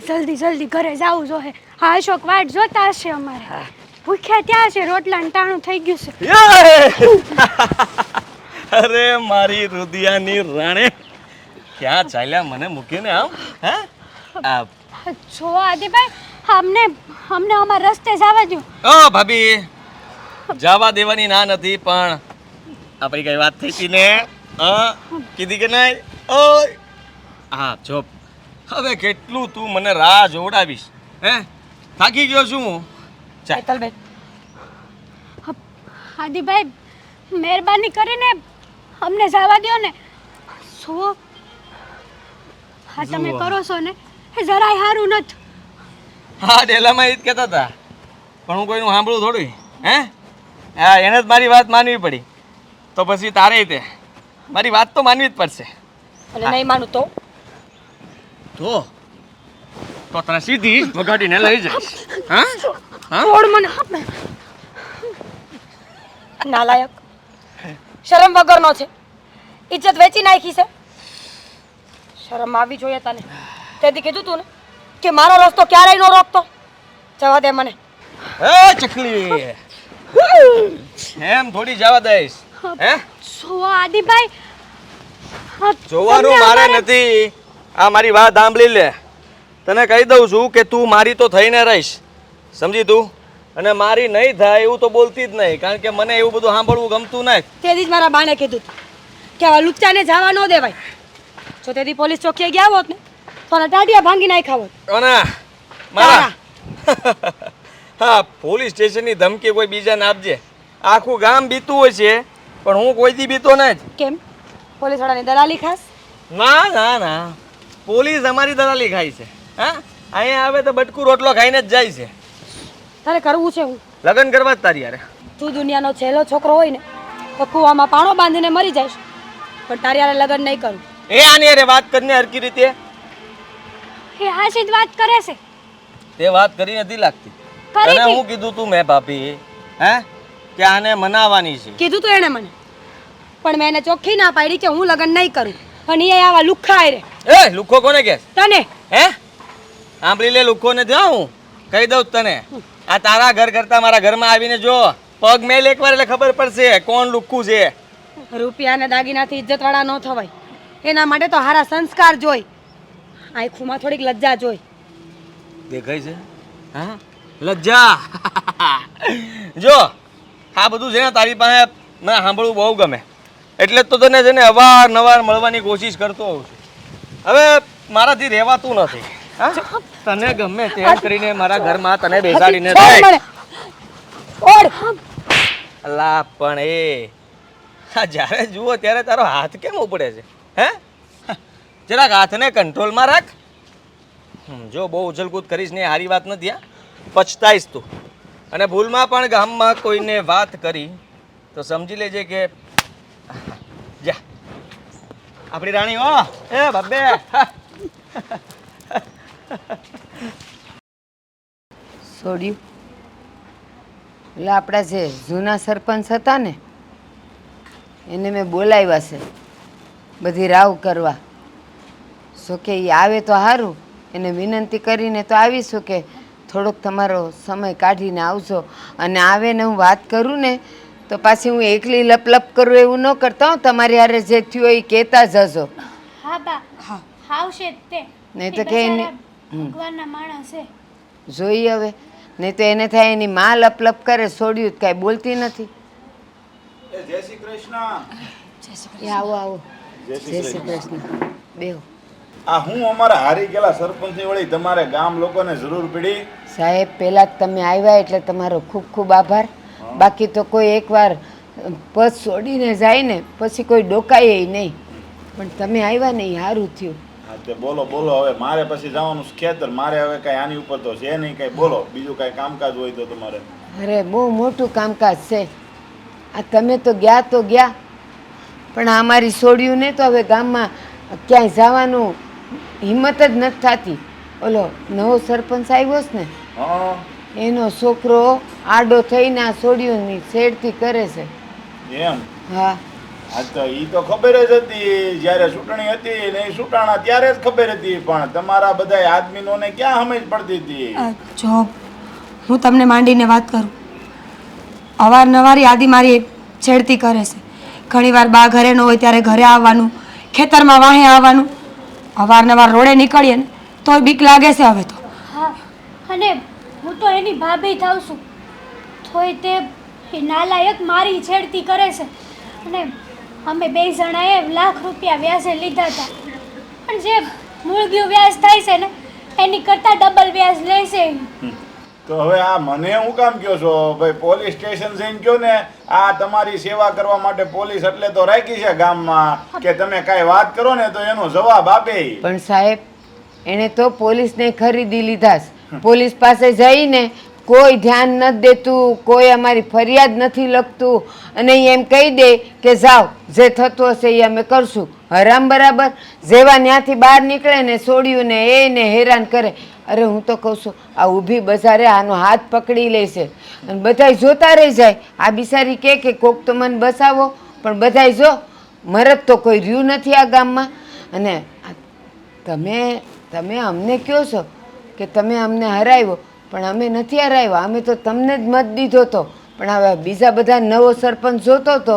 જલ્દી ઘરે જવું જોઈએ. હા અશોક વાટ જોતા હશે અમારે. ભૂખ્યા ત્યાં છે, રોટલા ટાણું થઈ ગયું છે. અરે મારી રુદિયાની રાણે ક્યાં ચાલ્યા મને મૂકીને આમ હે. જો આદિભાઈ અમને અમારા રસ્તે જવા દો. ઓ ભાભી જવા દેવાની ના નથી, પણ આપણી કઈ વાત થઈ હતી ને કીધી કે નહીં? ઓય હા જો હવે કેટલું તું મને રાહ જોવડાવીશ હે. થાકી ગયો છું હું. ચાલ આદિભાઈ મહેરબાની કરીને અમને જવા દો ને. શું હા તમે કરો છો ને એ જરાય સારું નથી. હા ડેલામાં એ જ કહેતા હતા, પણ હું કોઈનું સાંભળું થોડું હે. હા એને જ મારી વાત માનવી પડી, તો પછી તારે તે મારી વાત તો માનવી જ પડશે. અને નહીં માનું તો તો તને સીધી વગાડીને લઈ જઈશ. હા હા છોડ મને. નાલાયક, શરમ વગરનો છે. ઇજ્જત વેચી નાખી છે. શરમ આવી જોઈએ તને. તેથી કીધું તું ને કે મારો રસ્તો ક્યારેય ન રોકતો. જવા દે મને. એ ચકલી એમ થોડી જવા દઈશ હે. શું આદિભાઈ જોવાનું મારે નથી. આ મારી વાત સાંભળી લે. તને કહી દઉં છું કે તું મારી તો થઈને રહીશ, સમજી તું. અને મારી નહીં થાય એવું તો બોલતી જ નહીં, કારણ કે મને એવું બધું સાંભળવું ગમતું નહીં. તેથી જ મારા બાને કીધું કે આ લુચ્ચાને જવા ન દેવાય. જો તેથી પોલીસ ચોકીએ ગયા હોત ને તો આના ટાઢિયા ભાંગી નાખ્યા હોત. અને મારા હા પોલીસ સ્ટેશનની ધમકી કોઈ બીજાને આપજે. આખું ગામ બીતું હોય છે, પણ હું કોઈથી બીતો નહીં જ. કેમ પોલીસ વાળાની દલાલી ખાસ? ના ના ના, પોલીસ અમારી દલાલી ખાય છે. હા અહીંયા આવે તો બટકું રોટલો ખાઈને જ જાય છે. તારે કરવું છે હું લગ્ન કરવા જ તારી યાર. તું દુનિયાનો છેલ્લો છોકરો હોય ને તો કૂવામાં પાણો બાંધીને મરી જઈશ, પણ તારી યારે લગ્ન નહીં કરું. એ આની અરે વાત કરીને હરકી રીતે એ હાચી જ વાત કરે છે. તે વાત કરી નથી લાગતી. કરી તને હતી. હું કીધું તું મેં ભાભી હે કે આને મનાવવાની છે. કીધું તું એને મને, પણ મેં એને ચોખ્ખી ના પાડી કે હું લગ્ન નહીં કરું. અને એ આવા લુખ્ખા રે. એ લુખો કોને કે તને હે? સાંભળી લે, લુખો ને ત્યાં હું કહી દઉં તને. આ તારા ઘર કરતા મારા ઘરમાં આવીને જો પગ મેલ એકવાર એટલે ખબર પડશે કોણ લુખ્ખું છે. રૂપિયા અને દાગીનાથી ઇજ્જત વાળા ન થવાય. એના માટે તો હારા સંસ્કાર જોઈ, આંખોમાં થોડીક લજ્જા જોઈ. દેખાય છે હા લજ્જા. જો આ બધું છે ને તારી પાસે મને સાંભળવું બહુ ગમે, એટલે જ તો તને છે ને અવારનવાર મળવાની કોશિશ કરતો હોઉં છું. હવે મારાથી રહેવાતું નથી. હા તને ગમે તેમ કરીને મારા ઘરમાં તને બેસાડીને છોડ મને. છોડ. અલા પણ એ હા જ્યારે જુઓ ત્યારે તારો હાથ કેમ ઉપડે છે હે? જરાક હાથને કંટ્રોલમાં રાખ. જો બહુ ઉછલકૂદ કરીશ ને હારી વાત નથી. હા પછતાઈશ તું. અને ભૂલમાં પણ ગામમાં કોઈને વાત કરી તો સમજી લેજે કે જા આપણી રાણી હો એ બબ્બે. છોડ્યું એટલે આપણા જે જૂના સરપંચ હતા ને એને મેં બોલાવ્યા છે બધી રાવ કરવા. શું કે એ આવે તો સારું, એને વિનંતી કરીને તો આવીશું કે થોડોક તમારો સમય કાઢીને આવજો. અને આવે ને હું વાત કરું ને તો પાછી હું એકલી લપ કરું એવું ન કરતા હો. તમારી હારે જે થયું હોય એ કહેતા જજો. હા બા આવશે જ તે નહીં તો એ કે એને બચારા ભગવાનના માણસ છે. જોઈએ હવે, નહીં તો એને થાય એની માં લપ કરે, છોડ્યું કાંઈ બોલતી નથી. એ જય શ્રી કૃષ્ણ. એ આવો આવો. જય જય શ્રી કૃષ્ણ. બેહો. આ હું અમારા હારી ગયેલા સરપંચની વળી તમારે ગામ લોકોને જરૂર પડી. સાહેબ, પહેલાં જ તમે આવ્યા એટલે તમારો ખૂબ ખૂબ આભાર. બાકી તો કોઈ એકવાર પદ છોડીને જાય ને પછી કોઈ ડોકાય નહીં, પણ તમે આવ્યા ને એ સારું થયું. હા તે બોલો બોલો, હવે મારે પછી જવાનું છે ખેતર. મારે હવે કઈ આની ઉપર તો છે નહીં કઈ. બોલો બીજું કઈ કામકાજ હોય તો તમારે. અરે બહુ મોટું કામકાજ છે. આ તમે તો ગયા પણ આ અમારી છોડ્યું ને તો હવે ગામમાં ક્યાંય જવાનું હિંમત જ નથી થતી. ઓલો નવો સરપંચ આવ્યો છે ને હા એનો છોકરો આડો થઈને આ છોડ્યુંની છેડતી કરે છે. એમ? હા હા તો ઈ તો ખબર જ હતી જ્યારે ચૂંટણી હતી ને એ ચૂંટાણા ત્યારે જ ખબર હતી, પણ તમારા બધા આદમીનોને ક્યાં સમજ પડતી હતી? જો હું તમને માંડીને વાત કરું, અવારનવાર યાદી મારી છેડતી કરે છે. ઘણીવાર બા ઘરે ન હોય ત્યારે ઘરે આવવાનું, ખેતરમાં વાહે આવવાનું, અવારનવાર રોડે નીકળીએ ને તોય બીક લાગે છે હવે તો. હા અને હું તો એની ભાભી થાઉં છું તોય તે એ નાલાયક મારી છેડતી કરે છે. અને અમે બે જણાએ લાખ રૂપિયા વ્યાજે લીધા હતા, પણ જે મૂળગયું વ્યાજ થાય છે ને એની કરતાં ડબલ વ્યાજ લે છે. તો હવે આ મને હું કામ કહો છો ભાઈ? પોલીસ સ્ટેશન જઈને કહો ને. આ તમારી સેવા કરવા માટે પોલીસ એટલે તો રાખી છે ગામમાં કે તમે કાંઈ વાત કરો ને તો એનો જવાબ આપે. પણ સાહેબ, એણે તો પોલીસને ખરીદી લીધા છે. પોલીસ પાસે જઈને કોઈ ધ્યાન નથી દેતું, કોઈ અમારી ફરિયાદ નથી લખતું, અને ઈ એમ કહી દે કે જાઓ જે થતું હશે એ અમે કરશું. હરામ બરાબર જેવા ત્યાંથી બહાર નીકળે ને છોડ્યું ને એને હેરાન કરે. અરે હું તો કહું છું આ ઊભી બજારે આનો હાથ પકડી લે છે અને બધાય જોતા રહી જાય. આ બિચારી કે કોક તો મને બસાવો, પણ બધાય જો મરદ તો કોઈ રહ્યું નથી આ ગામમાં. અને તમે અમને કહો છો કે તમે અમને હરાવ્યો, પણ અમે નથી હરાવ્યા. અમે તો તમને જ મત દીધો હતો, પણ હવે બીજા બધા નવો સરપંચ જોતો હતો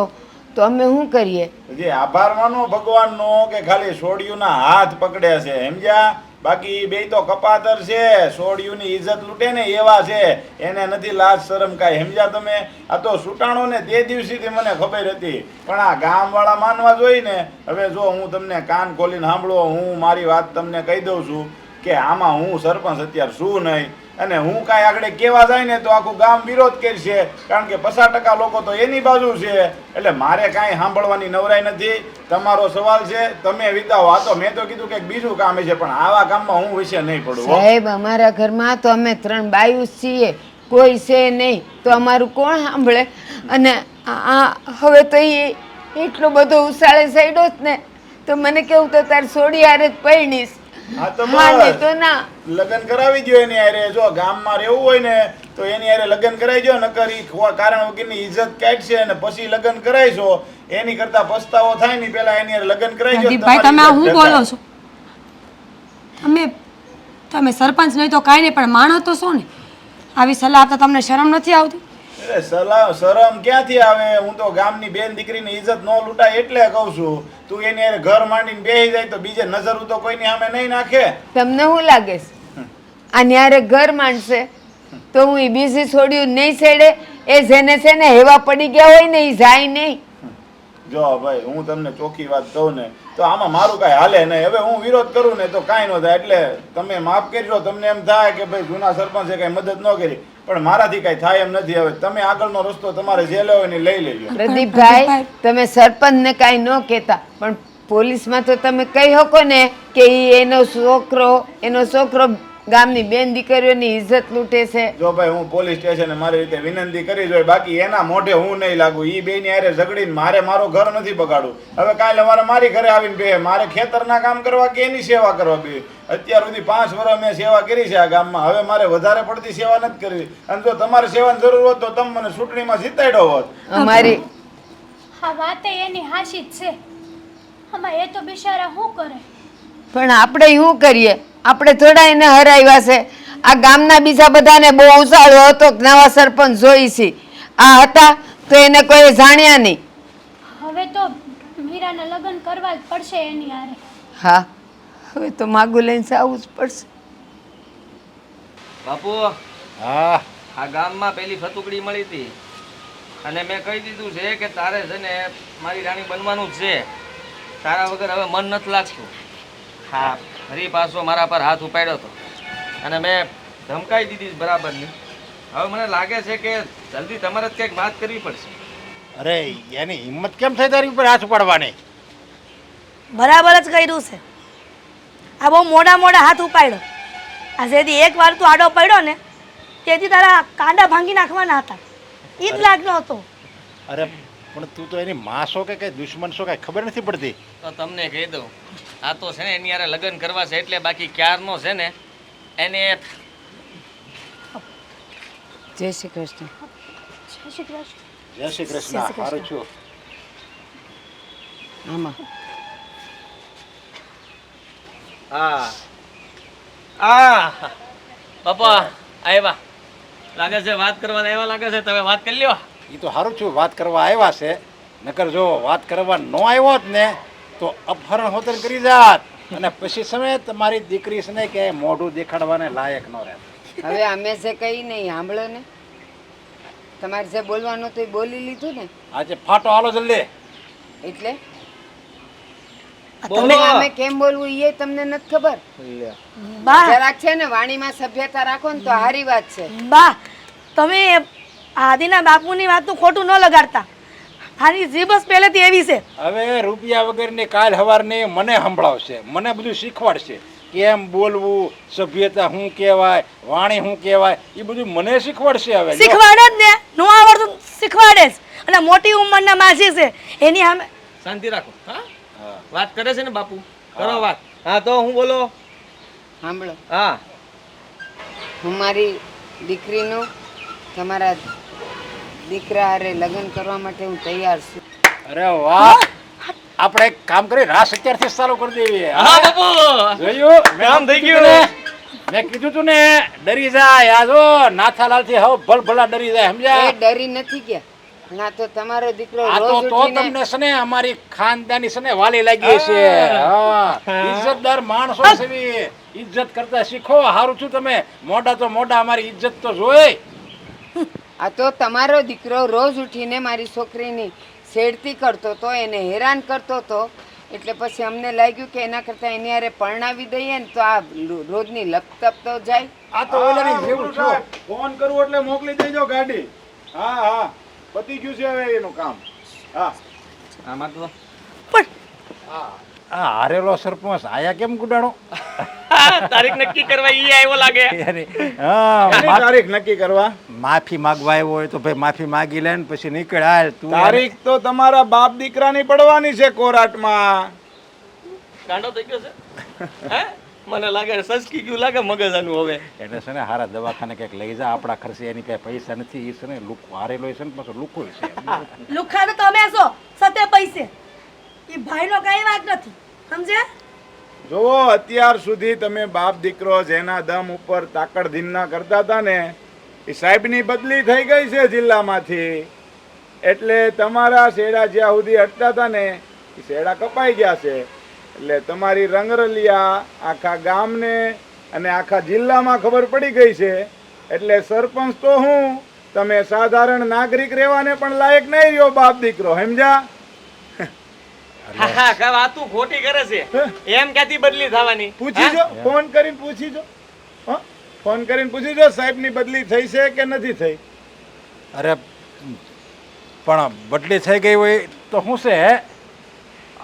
તો અમે શું કરીએ? જે આભાર માનો ભગવાનનો કે ખાલી સોડિયુંના હાથ પકડ્યા છે, સમજ્યા? બાકી બે તો કપાતર છે, સોડિયુંની ઇજ્જત લૂંટે ને એવા છે. એને નથી લાજ શરમ કાંઈ, સમજ્યા તમે? આ તો છૂટાણો ને તે દિવસથી મને ખબર હતી, પણ આ ગામવાળા માનવા જોઈએ ને. હવે જો હું તમને કાન ખોલીને સાંભળો, હું મારી વાત તમને કહી દઉં છું કે આમાં હું સરપંચ અત્યારે શું નહીં, અને હું કાંઈ આગળ કહેવા જાય ને તો આખું ગામ વિરોધ કરશે, કારણ કે 50% લોકો તો એની બાજુ છે. એટલે મારે કાંઈ સાંભળવાની નવરાઈ નથી. તમારો સવાલ છે, તમે વિતાવો. આ તો મેં તો કીધું કે બીજું કામ છે, પણ આવા કામમાં હું વિશે નહીં પડું. સાહેબ, અમારા ઘરમાં તો અમે 3 બાયું છીએ, કોઈ છે નહીં, તો અમારું કોણ સાંભળે? અને આ હવે તો એ એટલો બધો ઉછાળે સાઈડો જ ને, તો મને કેવું તો તાર છોડી હારે જ પરણીશ. હા તો હા નહીં બસ તો ના. લગ્ન કરાવી દો એની હારે. જો ગામમાં રહેવું હોય ને તો એની હારે લગ્ન કરાવી દો, નકર ઈ કારણ વગરની ઇજ્જત કાઢશે અને પછી લગ્ન કરાવીશો. એની કરતા પસ્તાવો થાય ને પેલા એની હારે લગ્ન કરાવી દો. પ્રદીપભાઈ, તમે આ શું બોલો છો? તમે સરપંચ નહીં તો કાંઈ નહીં, પણ માણસ તો શું ને? આવી સલાહ આપતા તમને શરમ નથી આવતી? અરે શરમ ક્યાંથી આવે? હું તો ગામની બેન દીકરીની ઇજ્જત ન લૂંટાય એટલે કહું છું. તું એની હારે ઘર માંડીને બેસી જાય તો બીજે નજર તો કોઈની સામે નહીં નાખે. તમને શું લાગે છે આ ન્યારે ઘર માંડશે તો હું એ બીજી છોડ્યું નહીં છેડે? એ જેને છે ને હેવા પડી ગયા હોય ને એ જાય નહીં. જો ભાઈ, હું તમને ચોખ્ખી વાત કહું ને તો આમાં મારું કાંઈ હાલે નહીં. હવે હું વિરોધ કરું ને તો કાંઈ ન થાય. એટલે તમે માફ કરજો. તમને એમ થાય કે ભાઈ જૂના સરપંચે કાંઈ મદદ ન કરી, પણ મારાથી કાંઈ થાય એમ નથી. હવે તમે આગળનો રસ્તો તમારે જે લેવો એને લઈ લેજો. પ્રદીપભાઈ, તમે સરપંચને કાંઈ ન કહેતા, પણ પોલીસમાં તો તમે કહી શકો ને કે એનો છોકરો ગામની બેન દીકરીઓની ઇજ્જત લૂંટે છે. જો ભાઈ હું પોલીસ સ્ટેશને મારી રીતે વિનંતી કરી જોઈએ, બાકી એના મોઢે હું નહીં લાગુ. ઈ બેની હારે ઝઘડીને મારે મારું ઘર નથી બગાડવું. હવે કાલે મારે મારી ઘરે આવીને બે મારે ખેતરના કામ કરવા કે એની સેવા કરવા બે. અત્યાર સુધી 5 વર્ષ મેં સેવા કરી છે આ ગામમાં. હવે મારે વધારે પડતી સેવા નથી કરવી. અને જો તમારે સેવાની જરૂર હોત તો તમે મને ચૂંટણીમાં જીતાડ્યો હોત. અમારી હા વાતે એની હાશી જ છે. આમાં એ તો બિચારા શું કરે? પણ આપણે શું કરીએ? આપણે થોડા એને હરાવ્યા છે. આ ગામના બીજા બધાને બહુ ઉછાળો હતો કે નવા સરપંચ જોઈ છે. આ હતા તો એને કોઈ જાણ્યા નહીં. હવે તો મીરાના લગ્ન કરવા જ પડશે એની હારે. હા, હવે તો માગું લઈને આવવું જ પડશે. બાપુ હા આ ગામમાં પેલી ફતુકડી મળી હતી અને મેં કહી દીધું છે કે તારે છે ને મારી રાણી બનવાનું જ છે. તારા વગર હવે મન નથી લાગતું. હા, ફરી પાછો મારા પર હાથ ઉપાડ્યો હતો અને મેં ધમકાઈ દીધી છે બરાબરની. હવે મને લાગે છે કે જલ્દી તમારે જ કંઈક વાત કરવી પડશે. અરે એની હિંમત કેમ થઈ તારી ઉપર હાથ ઉપાડવાની? બરાબર જ કર્યું છે. આ બહુ મોડા મોડા હાથ ઉપાડ્યો. આ જેથી એક વાર તું આડો પડ્યો ને તેથી તારા કાંડા ભાંગી નાખવાના હતા. ઈ જ લાગનો હતો. અરે પણ તું તો એની માં છો કે કઈ દુશ્મન છો કઈ ખબર નથી પડતી. તો તમને કહી દઉં, આ તો છે ને એની યારે લગ્ન કરવા છે એટલે બાકી ક્યારનો છે ને એને જય શ્રી કૃષ્ણ. જય શ્રી કૃષ્ણ. જય શ્રી કૃષ્ણ. સારું છું. આમાં હા આ પપ્પા આવ્યા લાગે છે, વાત કરવાના આવ્યા લાગે છે. તમે વાત કરી લ્યો. એ તો સારું છું વાત કરવા આવ્યા છે. નકર જો વાત કરવા ન આવ્યો હોત ને તો અપહરણ હોતન કરી જાત અને પછી સમય તમારી દીકરી છે ને કે મોઢું દેખાડવાને લાયક ન રહે. હવે અમે જે કઈ નહીં સાંભળો ને. તમારે જે બોલવાનું તો એ બોલી લીધું ને. આજે ફાટો હાલો જલ્દી. એટલે બોલો. તમે અમે કેમ બોલવું એ તમને નથી ખબર. બા જરાક છે ને વાણીમાં સભ્યતા રાખો ને તો સારી વાત છે. બા તમે આદિના બાપુની વાતનું ખોટું ન લગાડતા. આની જીભ જ પહેલેથી એવી છે. હવે રૂપિયા વગરની કાલ હવારની મને સંભળાવશે, મને બધું શીખવાડશે કેમ બોલવું, સભ્યતા શું કહેવાય, વાણી શું કહેવાય, એ બધું મને શીખવાડશે. હવે જો. શીખવાડે જ ને, નો આવડતું શીખવાડે જ. અને મોટી ઉંમરના માજી છે એની સામે શાંતિ રાખો. હા, વાત કરે છે ને બાપુ, કરો વાત. હા તો હું બોલો. સાંભળો, હા હું મારી દીકરીનું તમારા દીકરા હારે લગ્ન કરવા માટે હું તૈયાર છું. અરે વાહ, આપણે એક કામ કરી રાસ અત્યારથી જ ચાલુ કરી દેવી. હા બાપુ, જોયું? કામ થઈ ગયું. મેં કીધું તું ને ડરી જાય. આ જો નાથાલાલ થી હવે ભલભલા ડરી જાય, એ સમજ્યા? ડરી નથી ગયા. ના તો તમારો દીકરો આ તો રોજ તો ઉઠીને તમને છે ને અમારી ખાનદાની છે ને વાલી લાગી છે. હા, ઇજ્જતદાર માણસો છે. ઇજ્જત કરતા શીખો. હારું છું તમે મોઢા તો મોઢા, અમારી ઇજ્જત તો જોઈ. આ તો તમારો દીકરો રોજ ઉઠીને મારી છોકરીની છેડતી કરતો તો, એને હેરાન કરતો તો. એટલે પછી અમને લાગ્યું કે એના કરતાં એની હારે પરણાવી દઈએ ને તો આ રોજની લપતપ તો જાય. આ તો ઓલાની જેવું છો. ફોન કરવું એટલે મોકલી દેજો ગાડી. હા હા, પતી ગયું છે હવે એનું કામ. હા આમાં તો આ હારેલો સરપંચ આયા કેમ ગુડાણો? તારીખ નક્કી કરવા ઈ આવ્યો લાગે. હા, એની તારીખ નક્કી કરવા. માફી માંગવા આવ્યો હોય તો ભાઈ માફી માંગી લે ને પછી નીકળ. હાલ તું. તારીખ તો તમારા બાપ દીકરાની પડવાની છે કોર્ટમાં. ગાંડો થઈ ગયો છે. હે મને લાગે સસકી ગયું લાગે મગજ આનું હવે. એટલે છે ને હારા દવાખાને કંઈક લઈ જા. આપણા ખર્ચે એની કઈ પૈસા નથી. એ છે ને હારેલો છે ને પાછો લુખો છે. લુખા તો તમે છો સતે પૈસે. એ ભાઈનો કઈ વાત નથી, સમજ્યા? જુઓ, અત્યાર સુધી તમે બાપ દીકરો જેના દમ ઉપર તાકડ ધીમના કરતા હતા ને, એ સાહેબની બદલી થઈ ગઈ છે જિલ્લામાંથી. એટલે તમારા શેડા જ્યાં સુધી અટતા હતા ને એ શેડા કપાઈ ગયા છે. એટલે તમારી રંગરલિયા આખા ગામને અને આખા જિલ્લામાં ખબર પડી ગઈ છે. એટલે સરપંચ તો હું, તમે સાધારણ નાગરિક રહેવાને પણ લાયક નહીં રહ્યો બાપ દીકરો, સમજ્યા? હા કા વાતું ખોટી કરે છે. એમ ક્યાંથી બદલી થવાની? પૂછી જો, ફોન કરીને પૂછી જો. હા, ફોન કરીને પૂછી જો સાહેબની બદલી થઈ છે કે નથી થઈ. અરે પણ બદલી થઈ ગઈ હોય તો શું છે?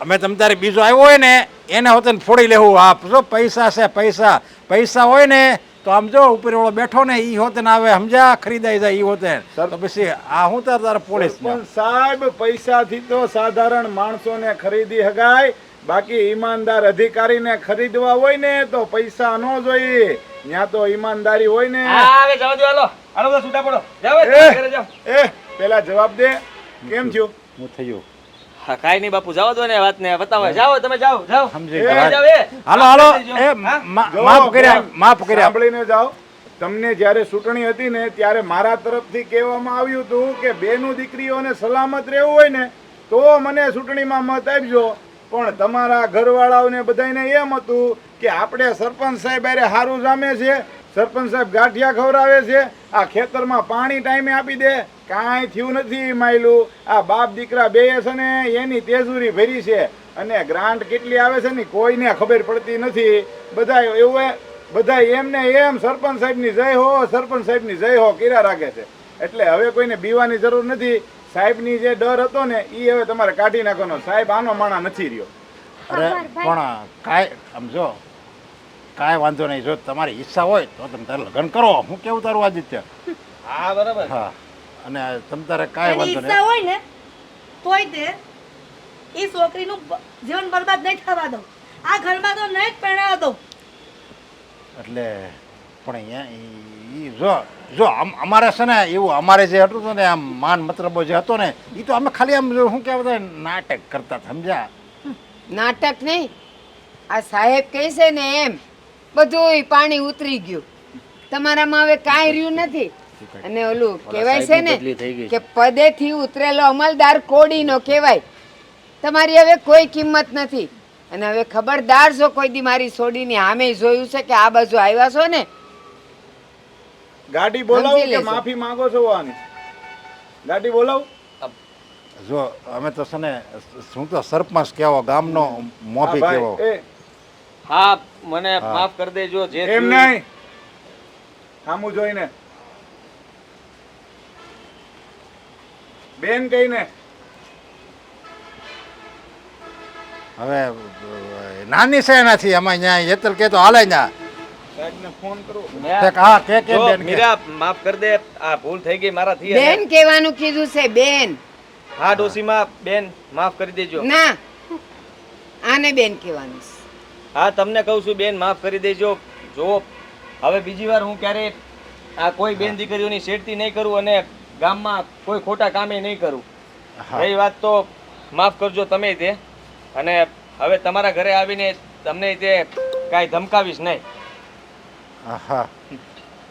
અમે તમ તારે બીજો આવ્યો હોય ને એને હોતે ફોડી લેવું. આપ જો પૈસા છે, પૈસા પૈસા હોય ને તો આમ જો ઉપર ઓળો બેઠો ને ઈ હોતે ને આવે સમજ્યા ખરીદાઈ જાય ઈ હોતે તો પછી આ હું તારે પોલીસ પણ સાહેબ પૈસાથી તો સાધારણ માણસોને ખરીદી હગાય, બાકી ઈમાનદાર અધિકારીને ખરીદવા હોય ને તો પૈસા ન જોઈએ, ત્યાં તો ઈમાનદારી હોય ને. હવે જાવ દો, હાલો હાલો બધા છૂટા પડો, જાઓ ઘરે જાઓ. પેલા જવાબ દે, કેમ થયું? હું થયું હા કાઈ નહીં બાપુ, જાઓ દો ને વાત ને બતાવો. જાઓ તમે, જાઓ જાઓ સમજી એ, ગયા. જાઓ, એ. હાલો હાલો એ જો, માફ કર્યા માફ કર્યા. સાંભળીને જાઓ. તમને જ્યારે ચૂંટણી હતી ને ત્યારે મારા તરફથી કહેવામાં આવ્યું હતું કે બેનું દીકરીઓને સલામત રહેવું હોય ને તો મને ચૂંટણીમાં મત આપજો, પણ તમારા ઘરવાળાઓને બધાને એમ હતું કે આપણે સરપંચ સાહેબ અરે સારું જામે છે, સરપંચ સાહેબ ગાંઠિયા ખવડાવે છે, આ ખેતરમાં પાણી ટાઈમે આપી દે. કાંઈ થયું નથી માયલું. આ બાપ દીકરા બે છે ને એની તેજુરી ભરી છે અને ગ્રાન્ટ કેટલી આવે છે ને કોઈને ખબર પડતી નથી. બધા એવું બધા એમને એમ સરપંચ સાહેબની જય હો, સરપંચ સાહેબની જય હો કર્યા રાખે છે. એટલે હવે કોઈને બીવાની જરૂર નથી. સાહેબની જે ડર હતો ને એ હવે તમારે કાઢી નાખવાનો. સાહેબ આનો માણા નથી રહ્યો. અરે પણ કાંઈ આમ જો કાંઈ વાંધો નહીં, જો તમારી ઈચ્છા હોય તો તમે તારે લગ્ન કરો. હું કેવું તારું આદિત્ય? હા બરાબર. હા અને તમે તારે કાંઈ એની વાંધો ઈચ્છા નહીં. હોય ને તોય તે એ છોકરીનું જીવન બરબાદ નહીં થવા દો. આ ઘરમાં તો નહીં જ પહેણાવા દો. એટલે પણ અહીંયા ઈ જો જો અમારે છે ને એવું અમારે જે હતું હતું ને આમ માન મતલબો જે હતો ને એ તો અમે ખાલી આમ શું કહેવાય નાટક કરતા હતા, સમજ્યા? નાટક નહીં, આ સાહેબ કહે છે ને એમ બધું પાણી ઉતરી ગયું, તમારામાં હવે કાંઈ રહ્યું નથી. અને ઓલું કહેવાય છે ને કે પદેથી ઉતરેલો અમલદાર કોડીનો કહેવાય. તમારી હવે કોઈ કિંમત નથી. અને હવે ખબરદાર છો કોઈ દી મારી સોડીની સામે જોયું છે કે આ બાજુ આવ્યા છો ને ગાડી બોલાવો સમજી કે લેજો. માફી માંગો છો? આની ગાડી બોલાવો. જો અમે તો છે ને શું તો સરપંચ કહેવો, ગામનો મોભી હા કહેવો. ભાઈ, હા મને માફ કરી દેજો. જે એમ થયું. નહીં, સામું જોઈને બેન કહીને. હવે નાની છે એનાથી એમાં ત્યાં યેતલ કે તો હાલે ત્યાં સાહેબને ફોન કરો. હા કે જો, બેન કે. મીરા માફ કરી દે, આ ભૂલ થઈ ગઈ મારાથી. અને- બેન કહેવાનું કીધું છે, બેન. હા ડોસીમાં બેન માફ કરી દેજો. ના, આને બેન કહેવાનું છે. હા તમને કહું છું બેન માફ કરી દેજો. જો હવે બીજી વાર હું ક્યારે આ કોઈ બેન દીકરીઓની છેડતી નહીં કરું અને ગામમાં કોઈ ખોટા કામે નહીં કરું. હા. એ વાત તો માફ કરજો તમે તે. અને હવે તમારા ઘરે આવીને તમને તે કાંઈ ધમકાવીશ નહીં. હા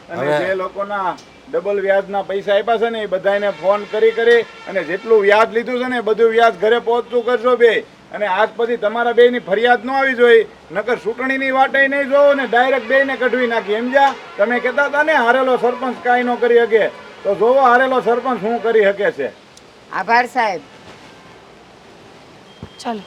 અને હવે- જે લોકોના ડબલ વ્યાજના પૈસા આપ્યા છે ને એ બધાને ફોન કરી અને જેટલું વ્યાજ લીધું છે ને બધું વ્યાજ ઘરે પહોંચતું કરશો બે. અને આજ પછી તમારા બેયની ફરિયાદ ન આવી જોઈએ, નકર ચૂંટણીની વાટે નહીં જોવો ને ડાયરેક્ટ બેયને કઢવી નાખી. સમજ્યા? તમે કહેતા હતા ને હારેલો સરપંચ કાંઈ ન કરી શકે, તો જોવો હારેલો સરપંચ શું કરી શકે છે. આભાર સાહેબ. ચાલો.